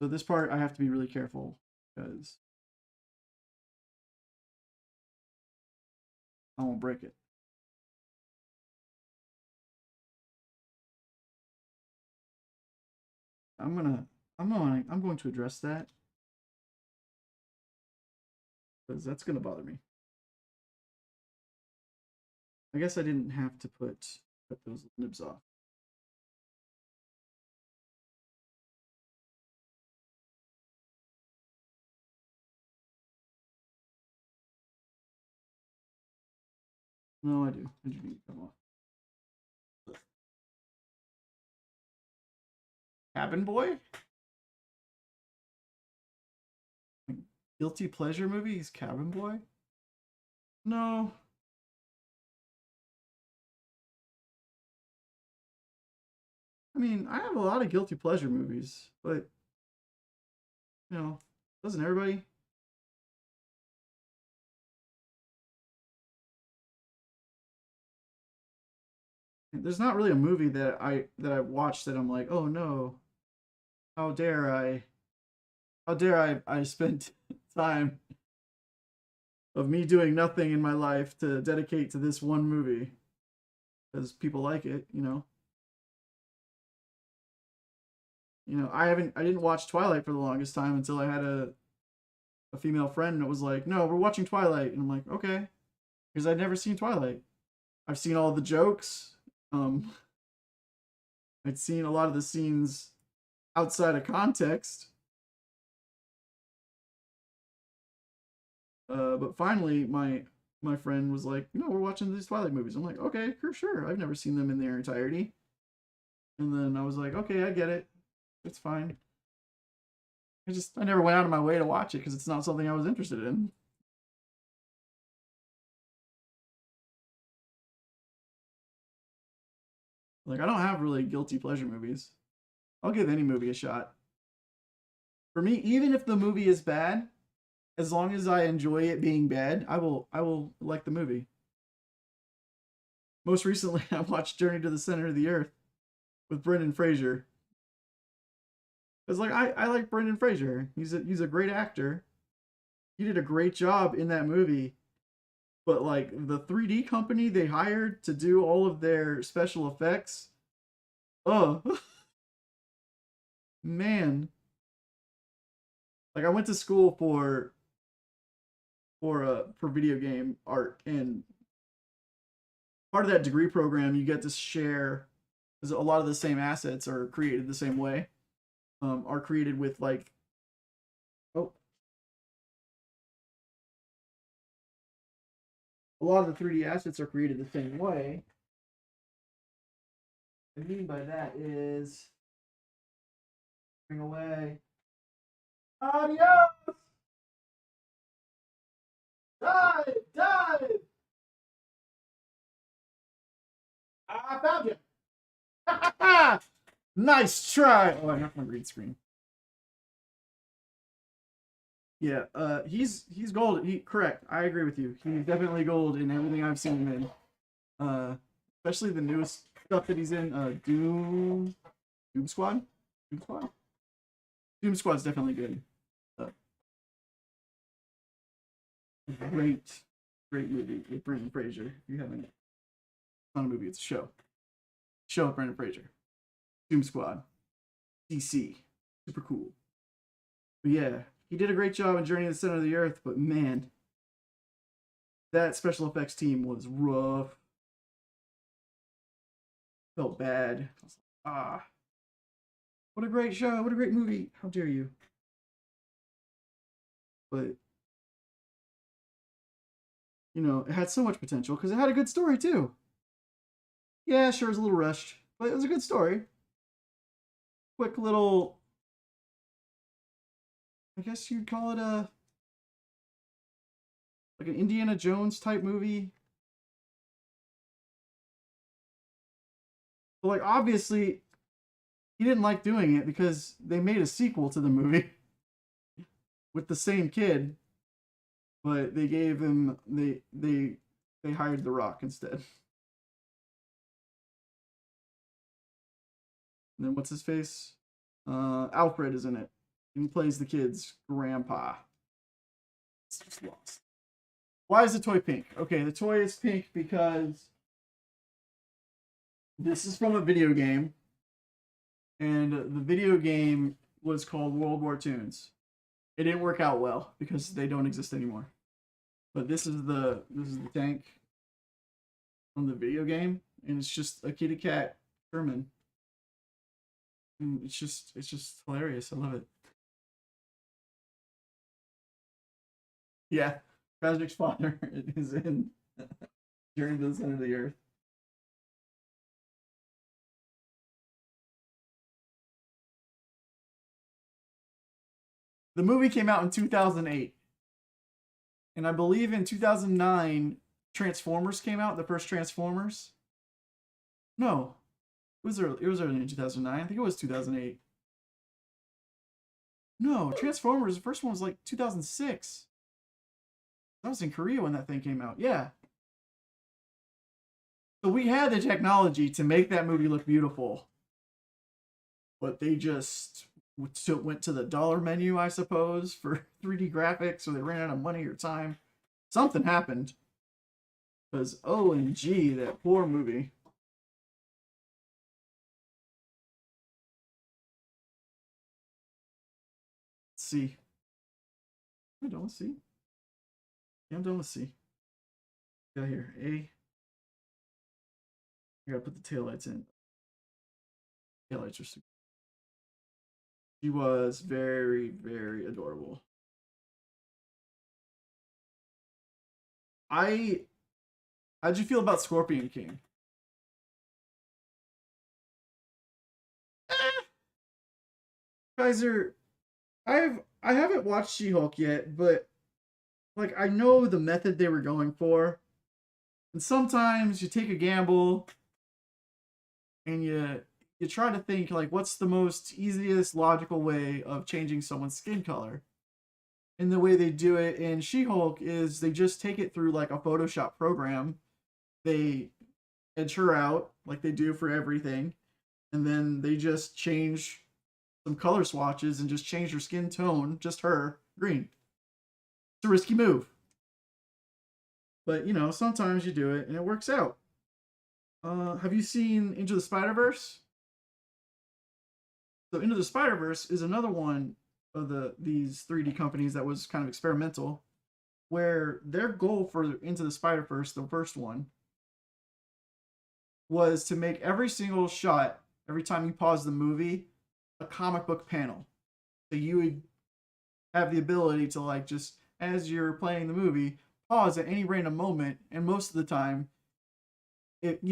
So this part I have to be really careful because I won't break it. I'm going to address that because that's gonna bother me. I guess I didn't have to cut those nibs off. No, I do. I do need to come off. Cabin Boy? Guilty pleasure movie? He's Cabin Boy? No. I mean, I have a lot of guilty pleasure movies, but you know, doesn't everybody? There's not really a movie that I watched that I'm like, oh no, how dare I spend time of me doing nothing in my life to dedicate to this one movie because people like it, you know. I didn't watch Twilight for the longest time until I had a female friend that was like, no, we're watching Twilight, and I'm like, okay, because I'd never seen Twilight. I've seen all the jokes. I'd seen a lot of the scenes outside of context. But finally, my friend was like, "No, we're watching these Twilight movies." I'm like, "Okay, for sure. I've never seen them in their entirety." And then I was like, "Okay, I get it. It's fine." I never went out of my way to watch it because it's not something I was interested in. Like I don't have really guilty pleasure movies. I'll give any movie a shot. For me, even if the movie is bad, as long as I enjoy it being bad, I will like the movie. Most recently, I watched Journey to the Center of the Earth with Brendan Fraser. It's like I like Brendan Fraser. He's a great actor. He did a great job in that movie. But like the 3D company they hired to do all of their special effects, oh man. Like I went to school for video game art, and part of that degree program you get to share because a lot of the same assets are created the same way. Are created with like, oh, a lot of the 3D assets are created the same way. What I mean by that is bring away. Adios! Dive! Dive! I found you. Nice try. Oh, I have my green screen. Yeah, he's gold. Correct. I agree with you. He's definitely gold in everything I've seen him in. Especially the newest stuff that he's in. Doom Squad. Doom Squad. Doom Squad's definitely good. Uh, great, great movie with Brendan Fraser. If you haven't, it's not a movie. It's a show. Show with Brendan Fraser. Doom Squad. DC. Super cool. But yeah, he did a great job in Journey to the Center of the Earth. But man, that special effects team was rough. Felt bad. I was like, ah, what a great show. What a great movie. How dare you? But, you know, it had so much potential because it had a good story too. Yeah, sure, it was a little rushed, but it was a good story. Quick little, I guess you'd call it a, like an Indiana Jones type movie. But like, obviously, he didn't like doing it because they made a sequel to the movie with the same kid, but they gave him they hired The Rock instead. And then what's his face? Alfred is in it. And he plays the kid's grandpa. It's just lost. Why is the toy pink? Okay, the toy is pink because this is from a video game, and the video game was called World War Tunes. It didn't work out well because they don't exist anymore. But this is the tank from the video game, and it's just a kitty cat Sherman. And it's just hilarious. I love it. Yeah, Krasnik's father is in Journey to the Center of the Earth. The movie came out in 2008, and I believe in 2009 Transformers came out. The first Transformers. No, it was early. It was early in 2009. I think it was 2008. No, Transformers. The first one was like 2006. I was in Korea when that thing came out. Yeah. So we had the technology to make that movie look beautiful, but they just went to the dollar menu, I suppose, for 3D graphics, or they ran out of money or time. Something happened. Because OMG, that poor movie. Let's see. I'm done with C. Yeah, I'm done with C. Got here. A. I gotta put the taillights in. Taillights are super. She was very, very adorable. I How'd you feel about Scorpion King? Eh, Kaiser, I haven't watched She-Hulk yet, but like I know the method they were going for. And sometimes you take a gamble and you try to think like what's the most easiest logical way of changing someone's skin color. And the way they do it in She-Hulk is they just take it through like a Photoshop program. They edge her out like they do for everything, and then they just change some color swatches and just change her skin tone, just her, green. It's a risky move. But you know, sometimes you do it and it works out. Have you seen Into the Spider-Verse? So Into the Spider-Verse is another one of these 3D companies that was kind of experimental, where their goal for Into the Spider-Verse, the first one, was to make every single shot, every time you pause the movie, a comic book panel. So you would have the ability to like just as you're playing the movie, pause at any random moment, and most of the time, it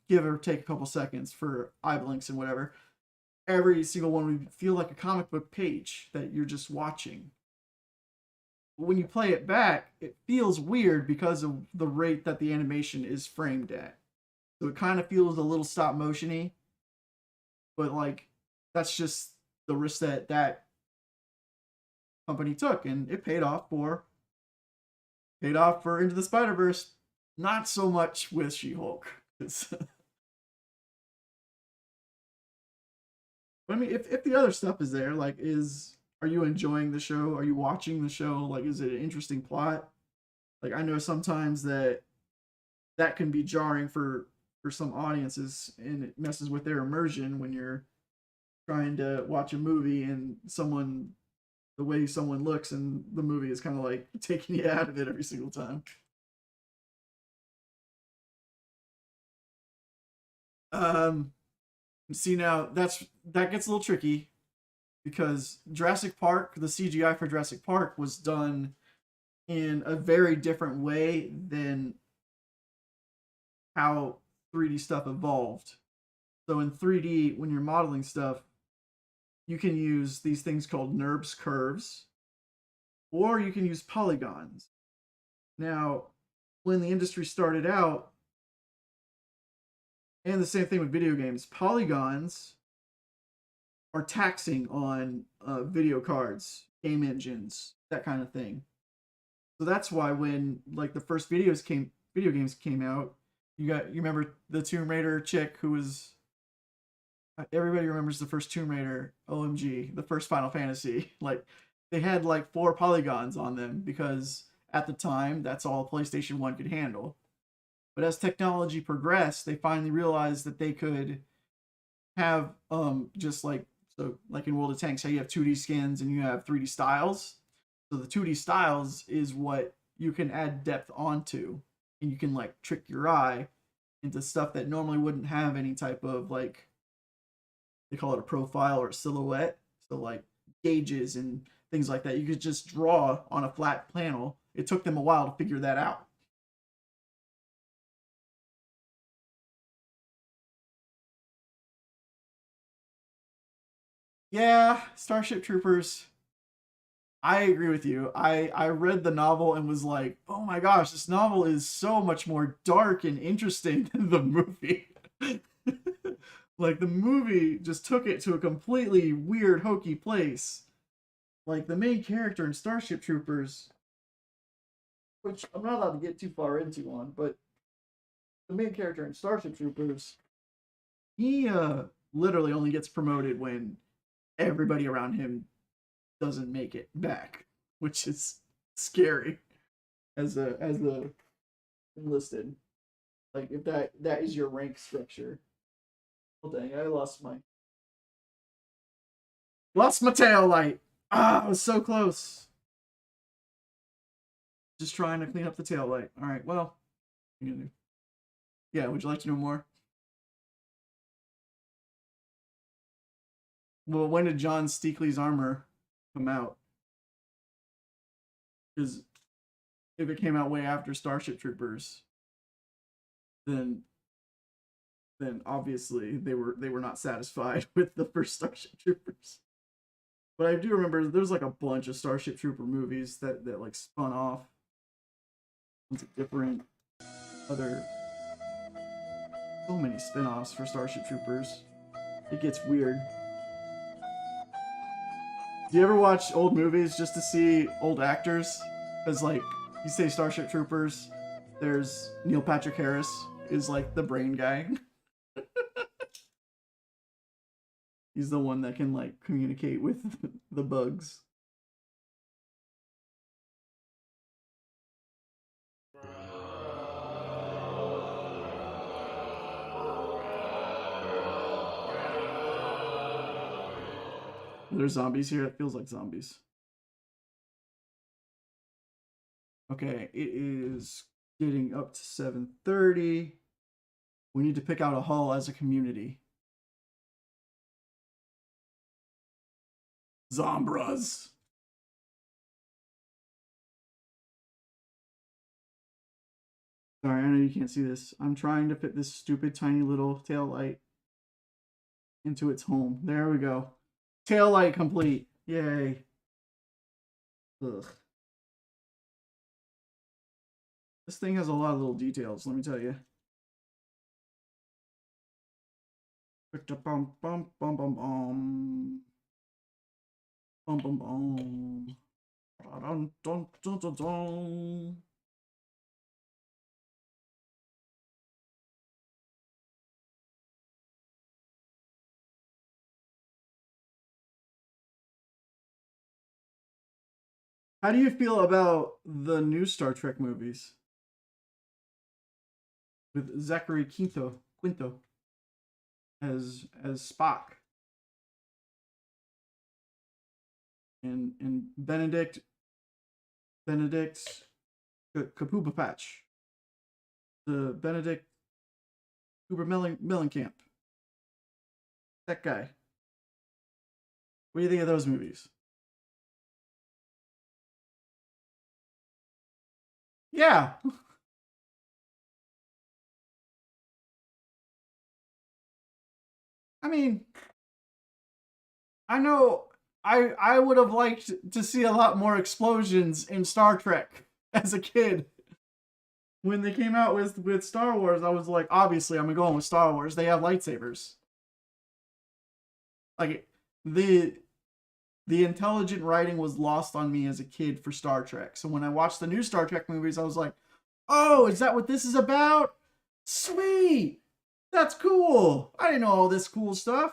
give or take a couple seconds for eye blinks and whatever. Every single one would feel like a comic book page that you're just watching. But when you play it back, it feels weird because of the rate that the animation is framed at. So it kind of feels a little stop motiony, but like that's just the risk that that company took, and it paid off for Into the Spider Verse. Not so much with She Hulk. I mean, if the other stuff is there, like, are you enjoying the show? Are you watching the show? Like, is it an interesting plot? Like, I know sometimes that can be jarring for some audiences, and it messes with their immersion when you're trying to watch a movie and someone the way someone looks and the movie is kind of like taking you out of it every single time. Um, See, now that gets a little tricky because Jurassic Park, the CGI for Jurassic Park was done in a very different way than how 3D stuff evolved. So in 3D, when you're modeling stuff, you can use these things called NURBS curves, or you can use polygons. Now, when the industry started out, and the same thing with video games, polygons are taxing on video cards, game engines, that kind of thing. So that's why when like the first video games came out, you remember the Tomb Raider chick who was everybody remembers the first Tomb Raider, OMG, the first Final Fantasy. Like they had like 4 polygons on them because at the time that's all PlayStation 1 could handle. But as technology progressed, they finally realized that they could have just like so like in World of Tanks how you have 2D skins and you have 3D styles. So the 2D styles is what you can add depth onto, and you can like trick your eye into stuff that normally wouldn't have any type of like they call it a profile or a silhouette. So like gauges and things like that. You could just draw on a flat panel. It took them a while to figure that out. Yeah, Starship Troopers. I agree with you. I read the novel and was like, "Oh my gosh, this novel is so much more dark and interesting than the movie." Like the movie just took it to a completely weird hokey place. Like the main character in Starship Troopers, which I'm not allowed to get too far into on, but the main character in Starship Troopers, he literally only gets promoted when everybody around him doesn't make it back, which is scary as a enlisted. Like if that is your rank structure. Oh dang, I lost my tail light. Ah, I was so close. Just trying to clean up the tail light. All right, well, yeah. Would you like to know more? Well, when did John Steakley's armor come out? Because if it came out way after Starship Troopers, then obviously they were not satisfied with the first Starship Troopers. But I do remember there's like a bunch of Starship Trooper movies that like spun off into different other so many spin-offs for Starship Troopers. It gets weird. Do you ever watch old movies just to see old actors? Because like you say Starship Troopers, there's Neil Patrick Harris is like the brain guy. He's the one that can like communicate with the bugs. There's zombies here. It feels like zombies. Okay, it is getting up to 7:30. We need to pick out a hull as a community. Zombras. Sorry, I know you can't see this. I'm trying to fit this stupid tiny little tail light into its home. There we go. Tail light complete. Yay. Ugh. This thing has a lot of little details, let me tell you. Bum bum bum bum bum. Bum bum bum. Dun, dun, dun, dun, dun. How do you feel about the new Star Trek movies with Zachary Quinto as Spock and Benedict Cumberbatch, the Benedict Cooper Mellencamp, that guy? What do you think of those movies? Yeah, I mean, I know I would have liked to see a lot more explosions in Star Trek as a kid. When they came out with Star Wars, I was like, obviously, I'm going with Star Wars. They have lightsabers. Like the the intelligent writing was lost on me as a kid for Star Trek. So when I watched the new Star Trek movies, I was like, "Oh, is that what this is about? Sweet, that's cool. I didn't know all this cool stuff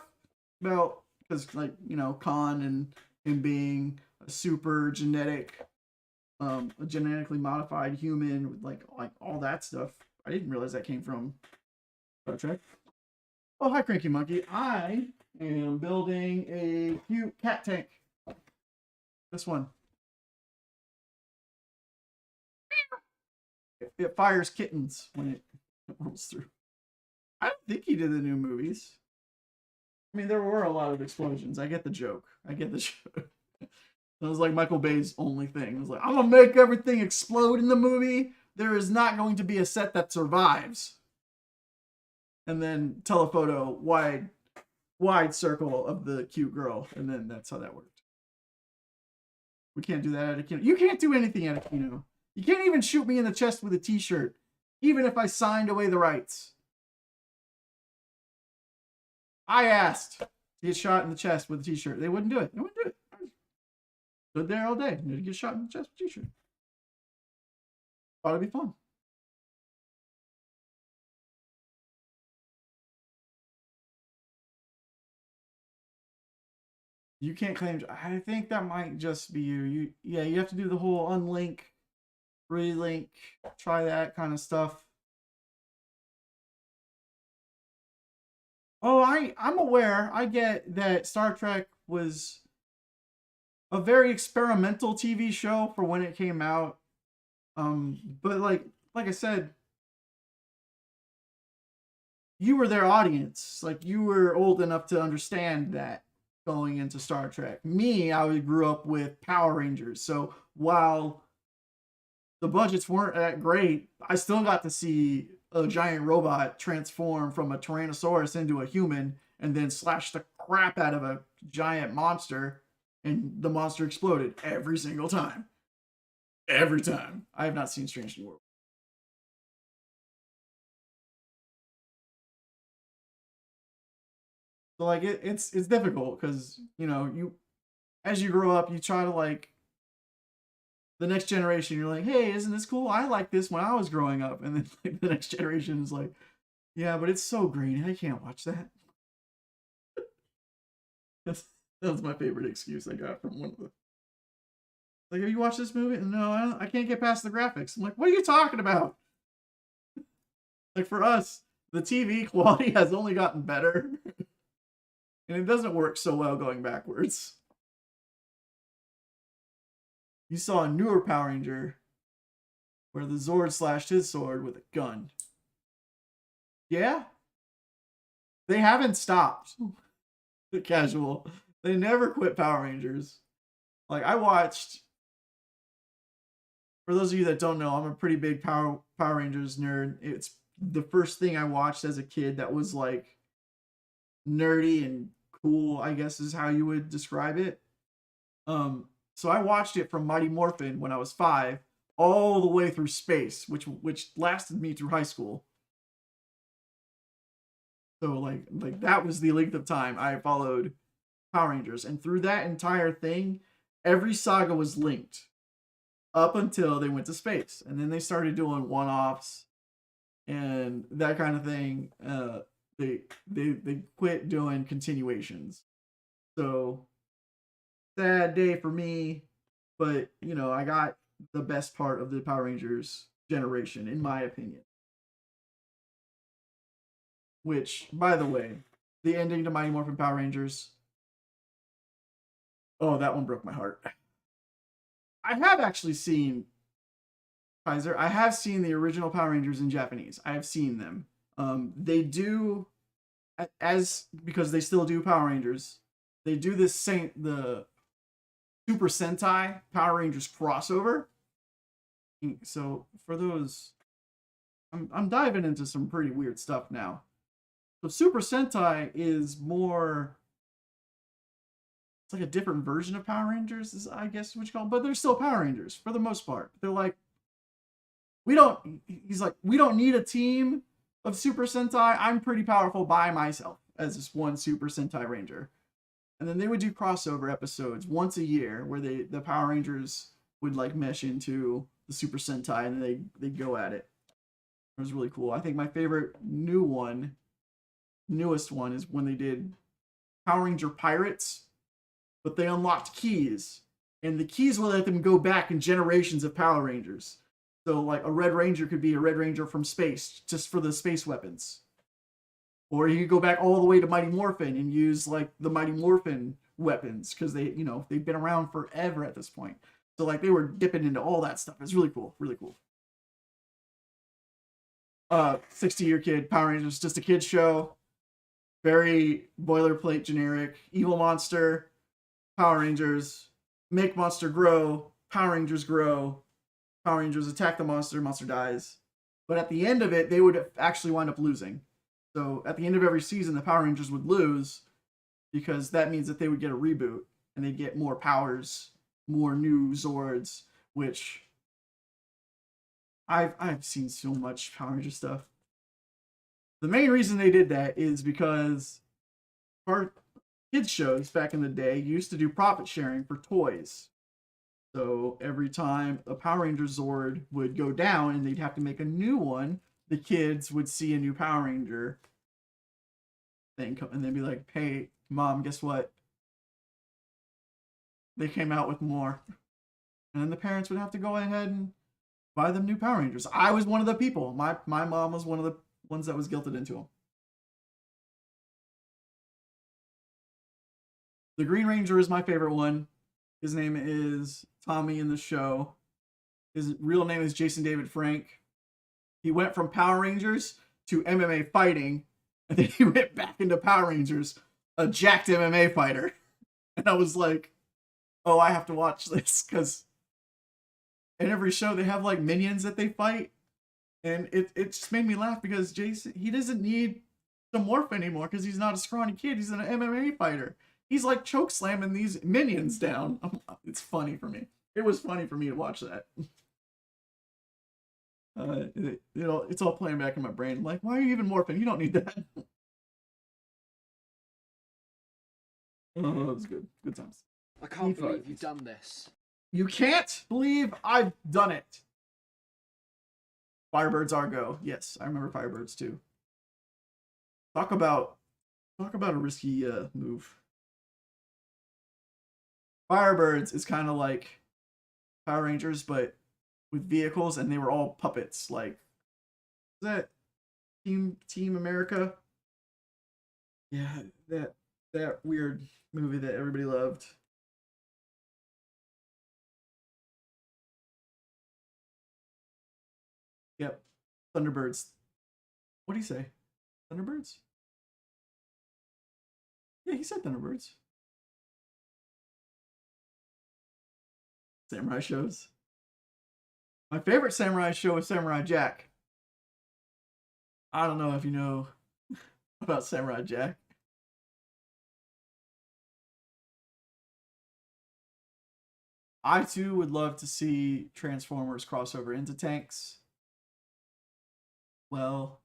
about because like Khan and him being a super a genetically modified human with like all that stuff. I didn't realize that came from Star Trek. Oh, hi, Cranky Monkey. I am building a cute cat tank. This one. It fires kittens when it rolls through. I don't think he did the new movies. I mean, there were a lot of explosions. I get the joke. I get the joke. It was like Michael Bay's only thing. It was like, I'm gonna make everything explode in the movie. There is not going to be a set that survives. And then telephoto wide circle of the cute girl, and then that's how that worked. We can't do that at a kino. You can't do anything at a kino. You can't even shoot me in the chest with a t-shirt, even if I signed away the rights. I asked to get shot in the chest with a t-shirt. They wouldn't do it. They wouldn't do it. I stood there all day to get shot in the chest with a t-shirt. Thought it'd be fun. You can't claim. I think that might just be you. You have to do the whole unlink, relink, try that kind of stuff. Oh, I'm aware. I get that Star Trek was a very experimental TV show for when it came out. But like I said, you were their audience. Like you were old enough to understand that going into Star Trek. Me, I grew up with Power Rangers. So while the budgets weren't that great, I still got to see a giant robot transform from a Tyrannosaurus into a human and then slash the crap out of a giant monster, and the monster exploded every single time. Every time. I have not seen Strange New World. So like it's difficult because you as you grow up you try to like the next generation, you're like, hey, isn't this cool? I like this when I was growing up. And then like, the next generation is like, yeah, but it's so grainy. I can't watch that. That was my favorite excuse I got from one of the. Like, have you watched this movie? No, I can't get past the graphics. I'm like, what are you talking about? Like, for us, the TV quality has only gotten better. And it doesn't work so well going backwards. You saw a newer Power Ranger where the Zord slashed his sword with a gun. Yeah? They haven't stopped. Casual. They never quit Power Rangers. Like, I watched. For those of you that don't know, I'm a pretty big Power Rangers nerd. It's the first thing I watched as a kid that was like nerdy and cool, I guess is how you would describe it. So I watched it from Mighty Morphin when I was 5 all the way through Space, which lasted me through high school. So like that was the length of time I followed Power Rangers, and through that entire thing, every saga was linked up until they went to space, and then they started doing one-offs and that kind of thing. They quit doing continuations. So sad day for me, but you know I got the best part of the Power Rangers generation, in my opinion. Which, by the way, the ending to Mighty Morphin Power Rangers. Oh, that one broke my heart. I have actually seen Kaiser. I have seen the original Power Rangers in Japanese. I have seen them. They do as because they still do Power Rangers. They do this the Super Sentai Power Rangers crossover. So for those, I'm diving into some pretty weird stuff now. So Super Sentai is more. It's like a different version of Power Rangers, is I guess what you call them, but they're still Power Rangers for the most part. They're like, we don't. He's like, we don't need a team of Super Sentai. I'm pretty powerful by myself as this one Super Sentai Ranger. And then they would do crossover episodes once a year where the Power Rangers would like mesh into the Super Sentai and they go at it. It was really cool. I think my favorite newest one is when they did Power Ranger Pirates, but they unlocked keys, and the keys will let them go back in generations of Power Rangers. So like a Red Ranger could be a Red Ranger from space just for the space weapons. Or you could go back all the way to Mighty Morphin and use like the Mighty Morphin weapons because they've been around forever at this point. So like they were dipping into all that stuff. It's really cool, really cool. 60-year kid, Power Rangers, just a kid's show. Very boilerplate, generic. Evil monster, Power Rangers, make monster grow, Power Rangers grow, Power Rangers attack the monster, monster dies. But at the end of it, they would actually wind up losing. So at the end of every season, the Power Rangers would lose because that means that they would get a reboot and they'd get more powers, more new Zords, which I've seen so much Power Ranger stuff. The main reason they did that is because our kids shows back in the day used to do profit sharing for toys. So every time a Power Ranger Zord would go down and they'd have to make a new one, the kids would see a new Power Ranger thing come and they'd be like, "Hey, mom, guess what? They came out with more." And then the parents would have to go ahead and buy them new Power Rangers. I was one of the people. My mom was one of the ones that was guilted into them. The Green Ranger is my favorite one. His name is Tommy in the show. His real name is Jason David Frank. He went from Power Rangers to MMA fighting, and then he went back into Power Rangers, a jacked MMA fighter. And I was like, oh, I have to watch this because in every show they have like minions that they fight. And it just made me laugh because Jason, he doesn't need to morph anymore because he's not a scrawny kid. He's an MMA fighter. He's like choke slamming these minions down. It's funny for me. It was funny for me to watch that. It's all playing back in my brain. I'm like, why are you even morphing? You don't need that. Oh, it was good. Good times. I can't believe you've done this. You can't believe I've done it. Firebirds are go. Yes, I remember Firebirds too. Talk about a risky move. Firebirds is kind of like Power Rangers, but with vehicles, and they were all puppets. Like, is that Team America? Yeah, that weird movie that everybody loved. Yep, Thunderbirds. What do you say? Thunderbirds? Yeah, he said Thunderbirds. Samurai shows. My favorite samurai show is Samurai Jack. I don't know if you know about Samurai Jack. I too would love to see Transformers crossover into tanks. Well,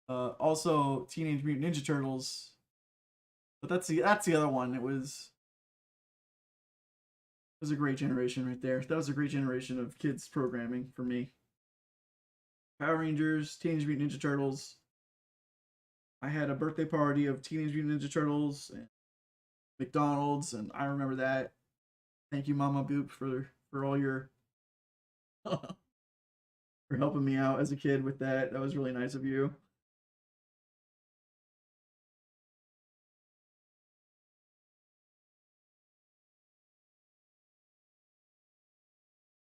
Also Teenage Mutant Ninja Turtles. But that's the other one. It was a great generation right there. That was a great generation of kids programming for me. Power Rangers, Teenage Mutant Ninja Turtles. I had a birthday party of Teenage Mutant Ninja Turtles and McDonald's, and I remember that. Thank you, Mama Boop, for all your for helping me out as a kid with that. That was really nice of you.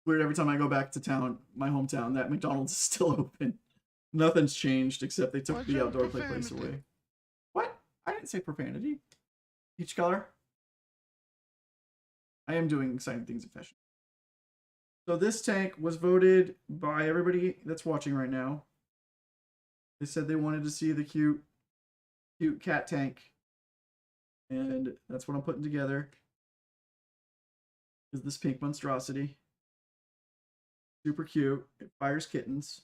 Weird, every time I go back to town, my hometown, that McDonald's is still open. Nothing's changed except they took the outdoor play place away. What? I didn't say profanity. Peach color. I am doing exciting things in fashion. So this tank was voted by everybody that's watching right now. They said they wanted to see the cute cat tank. And that's what I'm putting together. Is this pink monstrosity. Super cute. It fires kittens.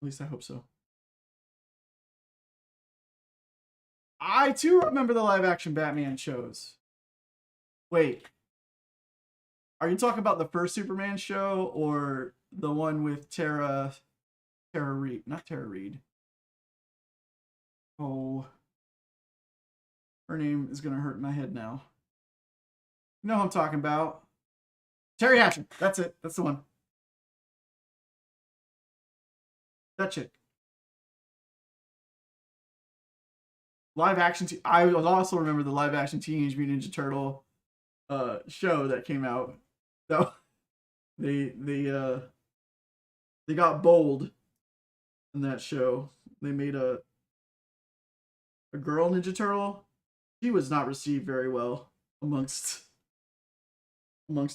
At least I hope so. I too remember the live action Batman shows. Wait. Are you talking about the first Superman show or the one with Tara Reid? Not Tara Reid. Oh. Her name is going to hurt my head now. You know who I'm talking about. Terry Hatcher. That's it. That's the one. That chick. Live action. I also remember the live action Teenage Mutant Ninja Turtle show that came out. So they got bold in that show. They made a girl Ninja Turtle. She was not received very well amongst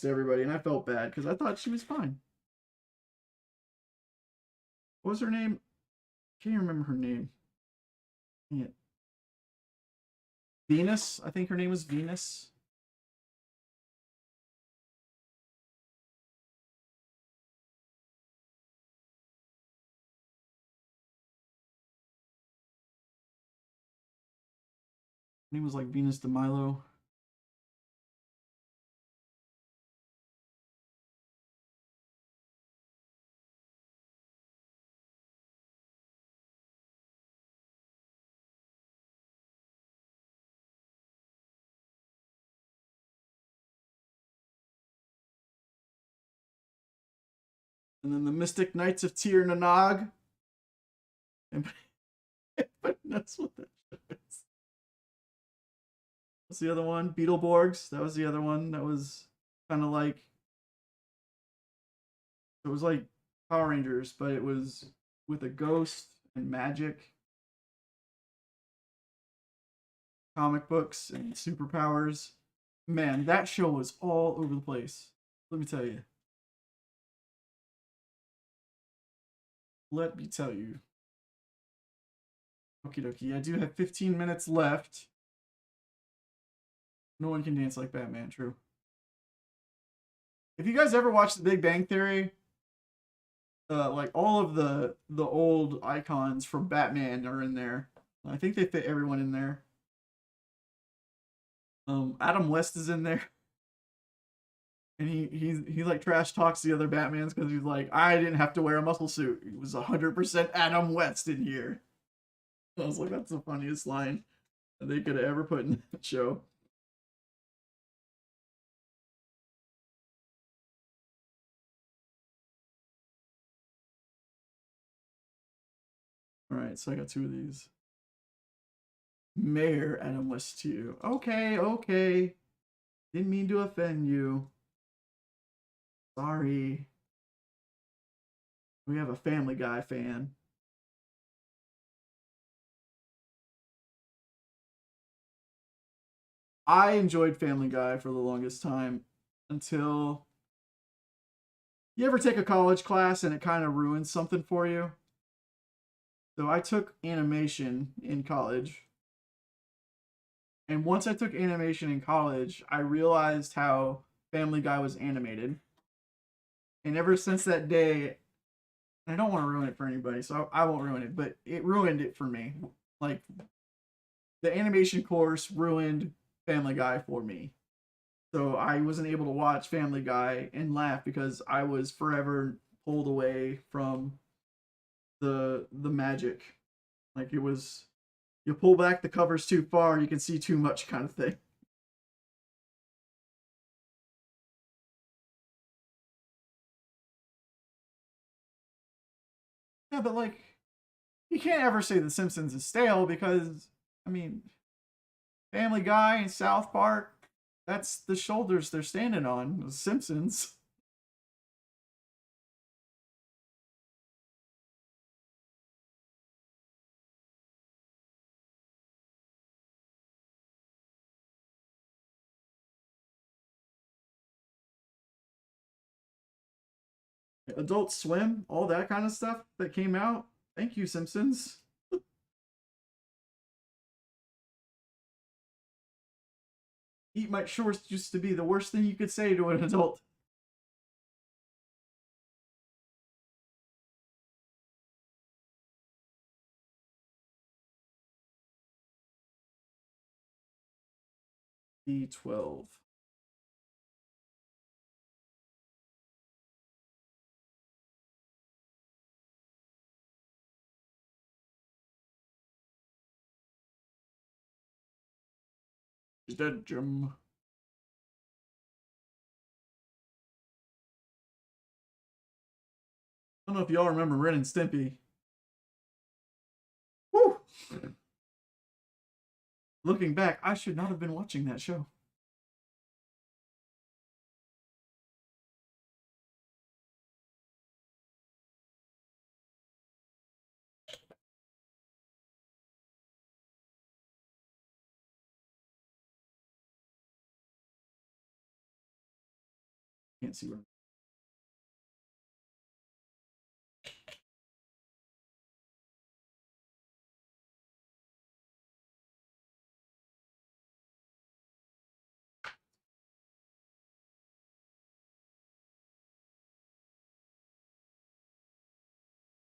everybody, and I felt bad because I thought she was fine. What was her name? Can't even remember her name. Yeah. Venus. I think her name was Venus. Her name was like Venus de Milo. And then the Mystic Knights of Tir Nanog. But that's what that show is. What's the other one? Beetleborgs. That was the other one. That was kind of like. It was like Power Rangers, but it was with a ghost and magic. Comic books and superpowers. Man, that show was all over the place. Let me tell you. Let me tell you. Okie dokie. I do have 15 minutes left. No one can dance like Batman, true. If you guys ever watched The Big Bang Theory, like all of the old icons from Batman are in there. I think they fit everyone in there. Adam West is in there. And he like trash talks the other Batmans because he's like, I didn't have to wear a muscle suit. It was 100% Adam West in here. I was like, that's the funniest line they could have ever put in that show. Alright, so I got 2 of these. Mayor Adam West too. Okay. Didn't mean to offend you. Sorry. We have a Family Guy fan. I enjoyed Family Guy for the longest time until you ever take a college class and it kind of ruins something for you. So I took animation in college. And once I took animation in college, I realized how Family Guy was animated. And ever since that day, I don't want to ruin it for anybody, so I won't ruin it, but it ruined it for me. Like, the animation course ruined Family Guy for me. So I wasn't able to watch Family Guy and laugh because I was forever pulled away from the magic. Like, it was, you pull back the covers too far, you can see too much kind of thing. Yeah, but like, you can't ever say The Simpsons is stale because, I mean, Family Guy and South Park, that's the shoulders they're standing on. The Simpsons. Adult Swim, all that kind of stuff that came out. Thank you, Simpsons. Eat my shorts used to be the worst thing you could say to an adult. B12. He's dead, Jim. I don't know if y'all remember Ren and Stimpy. Woo! Looking back, I should not have been watching that show. Can't see where.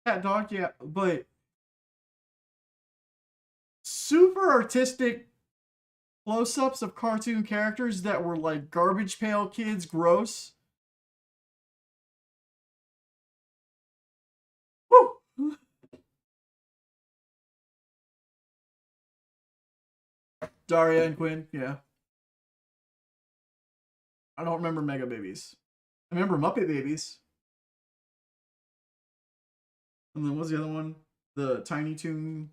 Cat Dog, yeah, but super artistic close-ups of cartoon characters that were like Garbage Pail Kids gross. Woo! Daria and Quinn, yeah. I don't remember Mega Babies. I remember Muppet Babies. And then what's the other one? The Tiny Toons.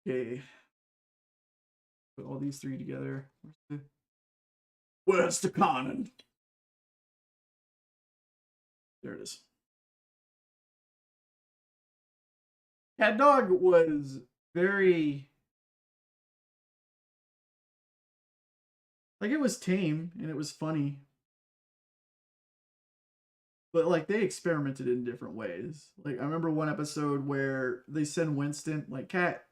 Okay. Put all these three together. Where's the canon? There it is. Cat Dog was very, like, it was tame and it was funny, but like they experimented in different ways. Like, I remember one episode where they send Winston, like, cat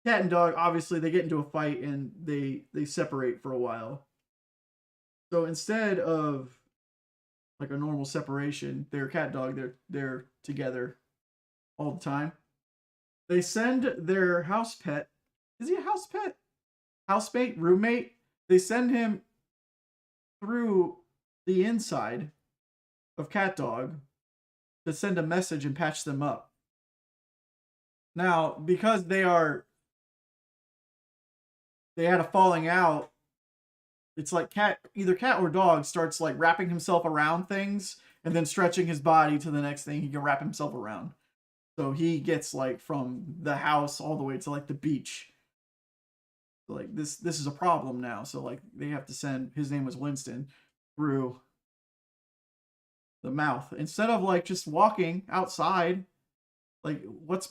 and dog, obviously they get into a fight and they separate for a while. So instead of like a normal separation, they're cat dog, they're together all the time. They send their house pet. Is he a house pet? Housemate, roommate? They send him through the inside of cat dog to send a message and patch them up. Now, because they had a falling out, it's like either cat or dog starts like wrapping himself around things and then stretching his body to the next thing he can wrap himself around. So he gets like from the house all the way to like the beach. So, like, this is a problem now. So like they have to send, his name was Winston, through the mouth instead of like just walking outside. Like, what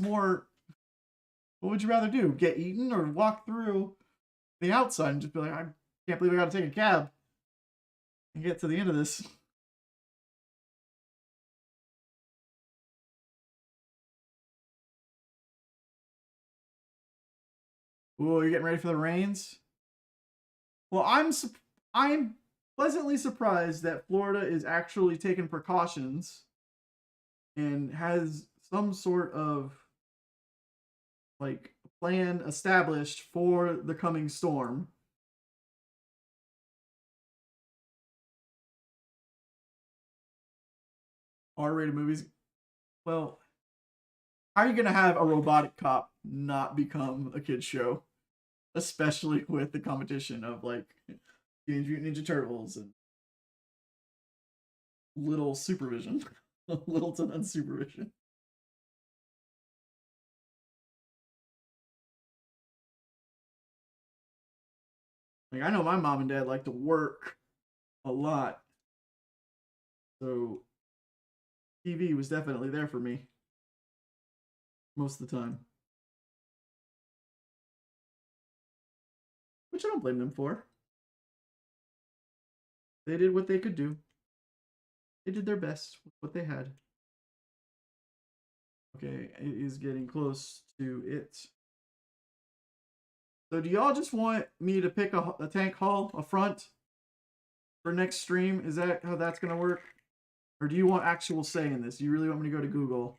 would you rather do? Get eaten or walk through the outside and just be like, I can't believe I gotta take a cab and get to the end of this. Oh, you're getting ready for the rains? Well, I'm pleasantly surprised that Florida is actually taking precautions and has some sort of like plan established for the coming storm. R-rated movies. Well, how are you gonna have a robotic cop not become a kid's show, especially with the competition of like Teenage Mutant Ninja Turtles and little supervision, little to none supervision. Like I know my mom and dad like to work a lot, so TV was definitely there for me most of the time, which I don't blame them for. They did what they could do. They did their best with what they had. Okay, it is getting close to it. So do y'all just want me to pick a tank hull, a front, for next stream? Is that how that's going to work? Or do you want actual say in this? Do you really want me to go to Google?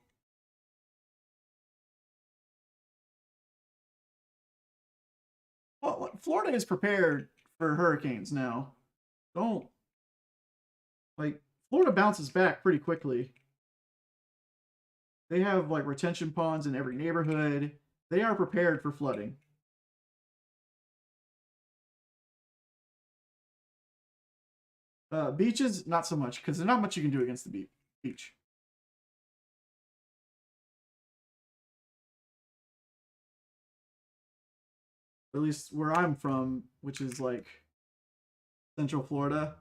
Well, Florida is prepared for hurricanes now. Don't, like, Florida bounces back pretty quickly. They have, like, retention ponds in every neighborhood. They are prepared for flooding. Beaches, not so much, because there's not much you can do against the beach. At least where I'm from, which is like Central Florida,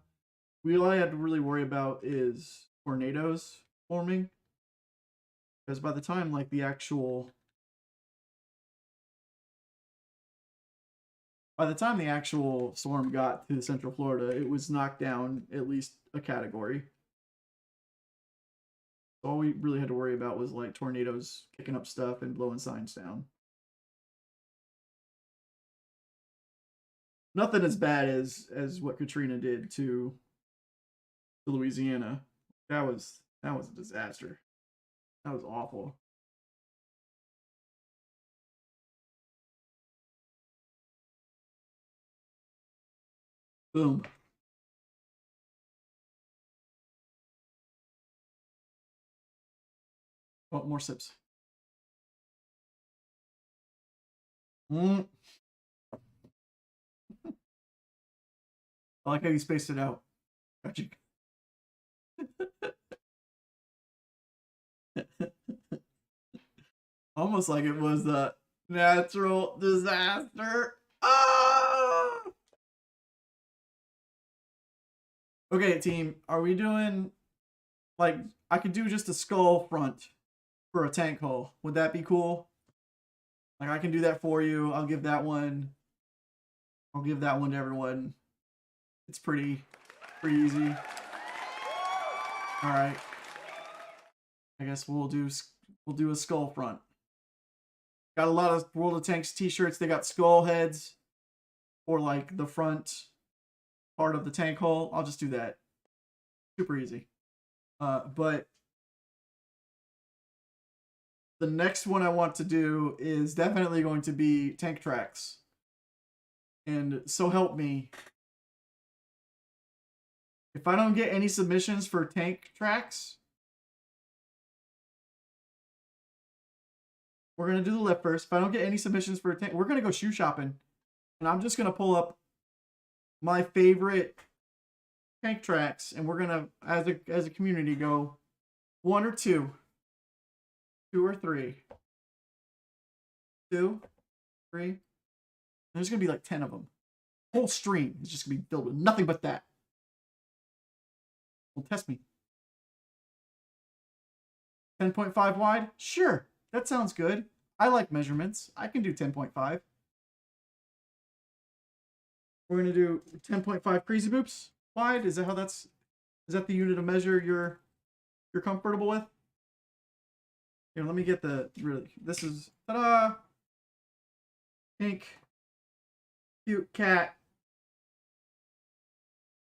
all I had to really worry about is tornadoes forming. Because by the time like the actual storm got to Central Florida, it was knocked down at least a category. All we really had to worry about was like tornadoes kicking up stuff and blowing signs down. Nothing as bad as what Katrina did to Louisiana. That was a disaster. That was awful. Boom. Oh, more sips. I like how you spaced it out. Gotcha. Almost like it was a natural disaster. Ah! Okay, team, are we doing like I could do just a skull front for a tank hull? Would that be cool? Like I can do that for you. I'll give that one. I'll give that one to everyone. It's pretty easy. All right. I guess we'll do a skull front. Got a lot of World of Tanks t-shirts. They got skull heads or like the front part of the tank hull. I'll just do that. Super easy. But the next one I want to do is definitely going to be tank tracks. And so help me, if I don't get any submissions for tank tracks, we're going to do the lip first. If I don't get any submissions for a tank, we're going to go shoe shopping. And I'm just going to pull up my favorite tank tracks, and we're going to, as a community, go 1 or 2. 2 or 3. 2, 3. There's going to be like 10 of them. Whole stream is just going to be filled with nothing but that. Well, test me. 10.5 wide? Sure. That sounds good. I like measurements. I can do 10.5. We're going to do 10.5 Krzy boops wide. Is that the unit of measure you're comfortable with? Here, let me get this is, ta-da! Pink Cute cat.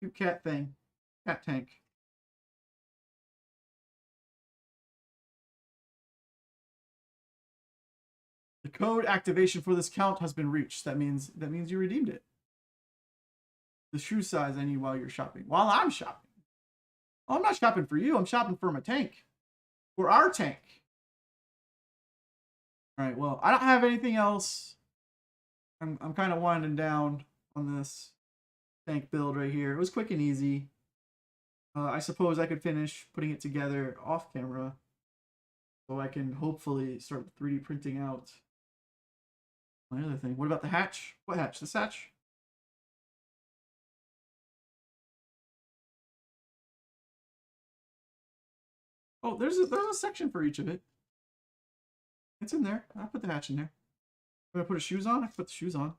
Cute cat thing. Cat tank. The code activation for this count has been reached. That means you redeemed it. The shoe size I need while you're shopping. While I'm shopping. Oh, I'm not shopping for you. I'm shopping for my tank. For our tank. All right, well, I don't have anything else. I'm kind of winding down on this tank build right here. It was quick and easy. I suppose I could finish putting it together off camera, so I can hopefully start 3D printing out my other thing. What about the hatch? What hatch? This hatch? Oh, there's a section for each of it. It's in there. I'll put the hatch in there. If I put the shoes on, I can put the shoes on.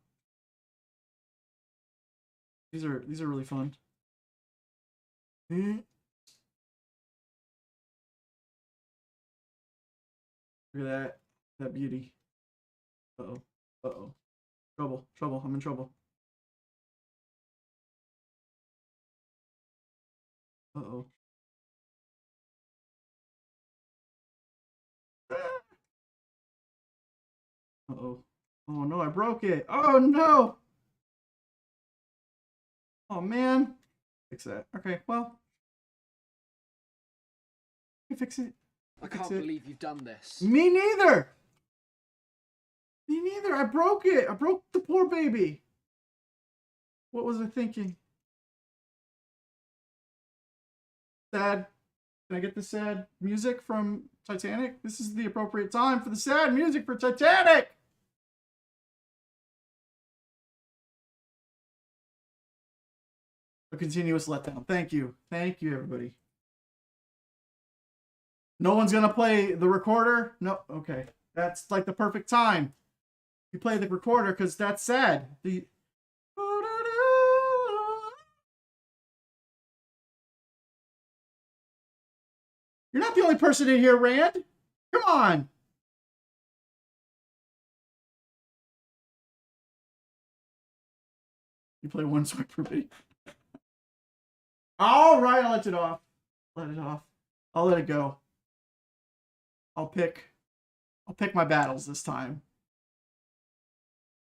These are really fun. Look at that beauty. Uh-oh. Uh-oh. Trouble. I'm in trouble. Uh-oh. Uh-oh. Oh no, I broke it. Oh no! Oh man. Fix that. Okay, well. You fix it. I can't believe you've done this. Me neither! Me neither. I broke it. I broke the poor baby. What was I thinking? Sad. Can I get the sad music from Titanic? This is the appropriate time for the sad music for Titanic! A continuous letdown. Thank you. Thank you, everybody. No one's going to play the recorder? No. Okay. That's like the perfect time. You play the recorder because that's sad. You're not the only person in here, Rand. Come on. You play one swipe per video. All right, I'll let it off. Let it off. I'll let it go. I'll pick my battles this time.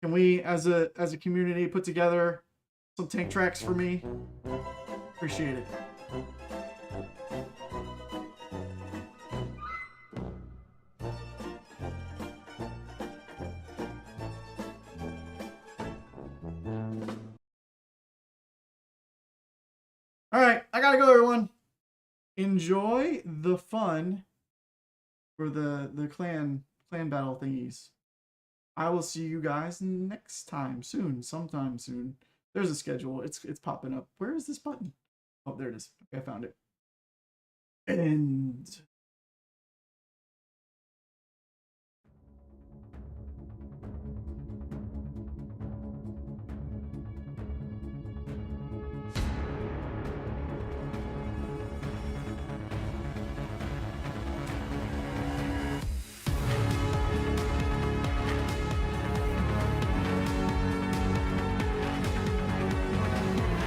Can we, as a community, put together some tank tracks for me? Appreciate it. All right, I gotta go, everyone. Enjoy the fun for the clan battle thingies. I will see you guys next time, sometime soon. There's a schedule. It's popping up. Where is this button? Oh, there it is. Okay, I found it. And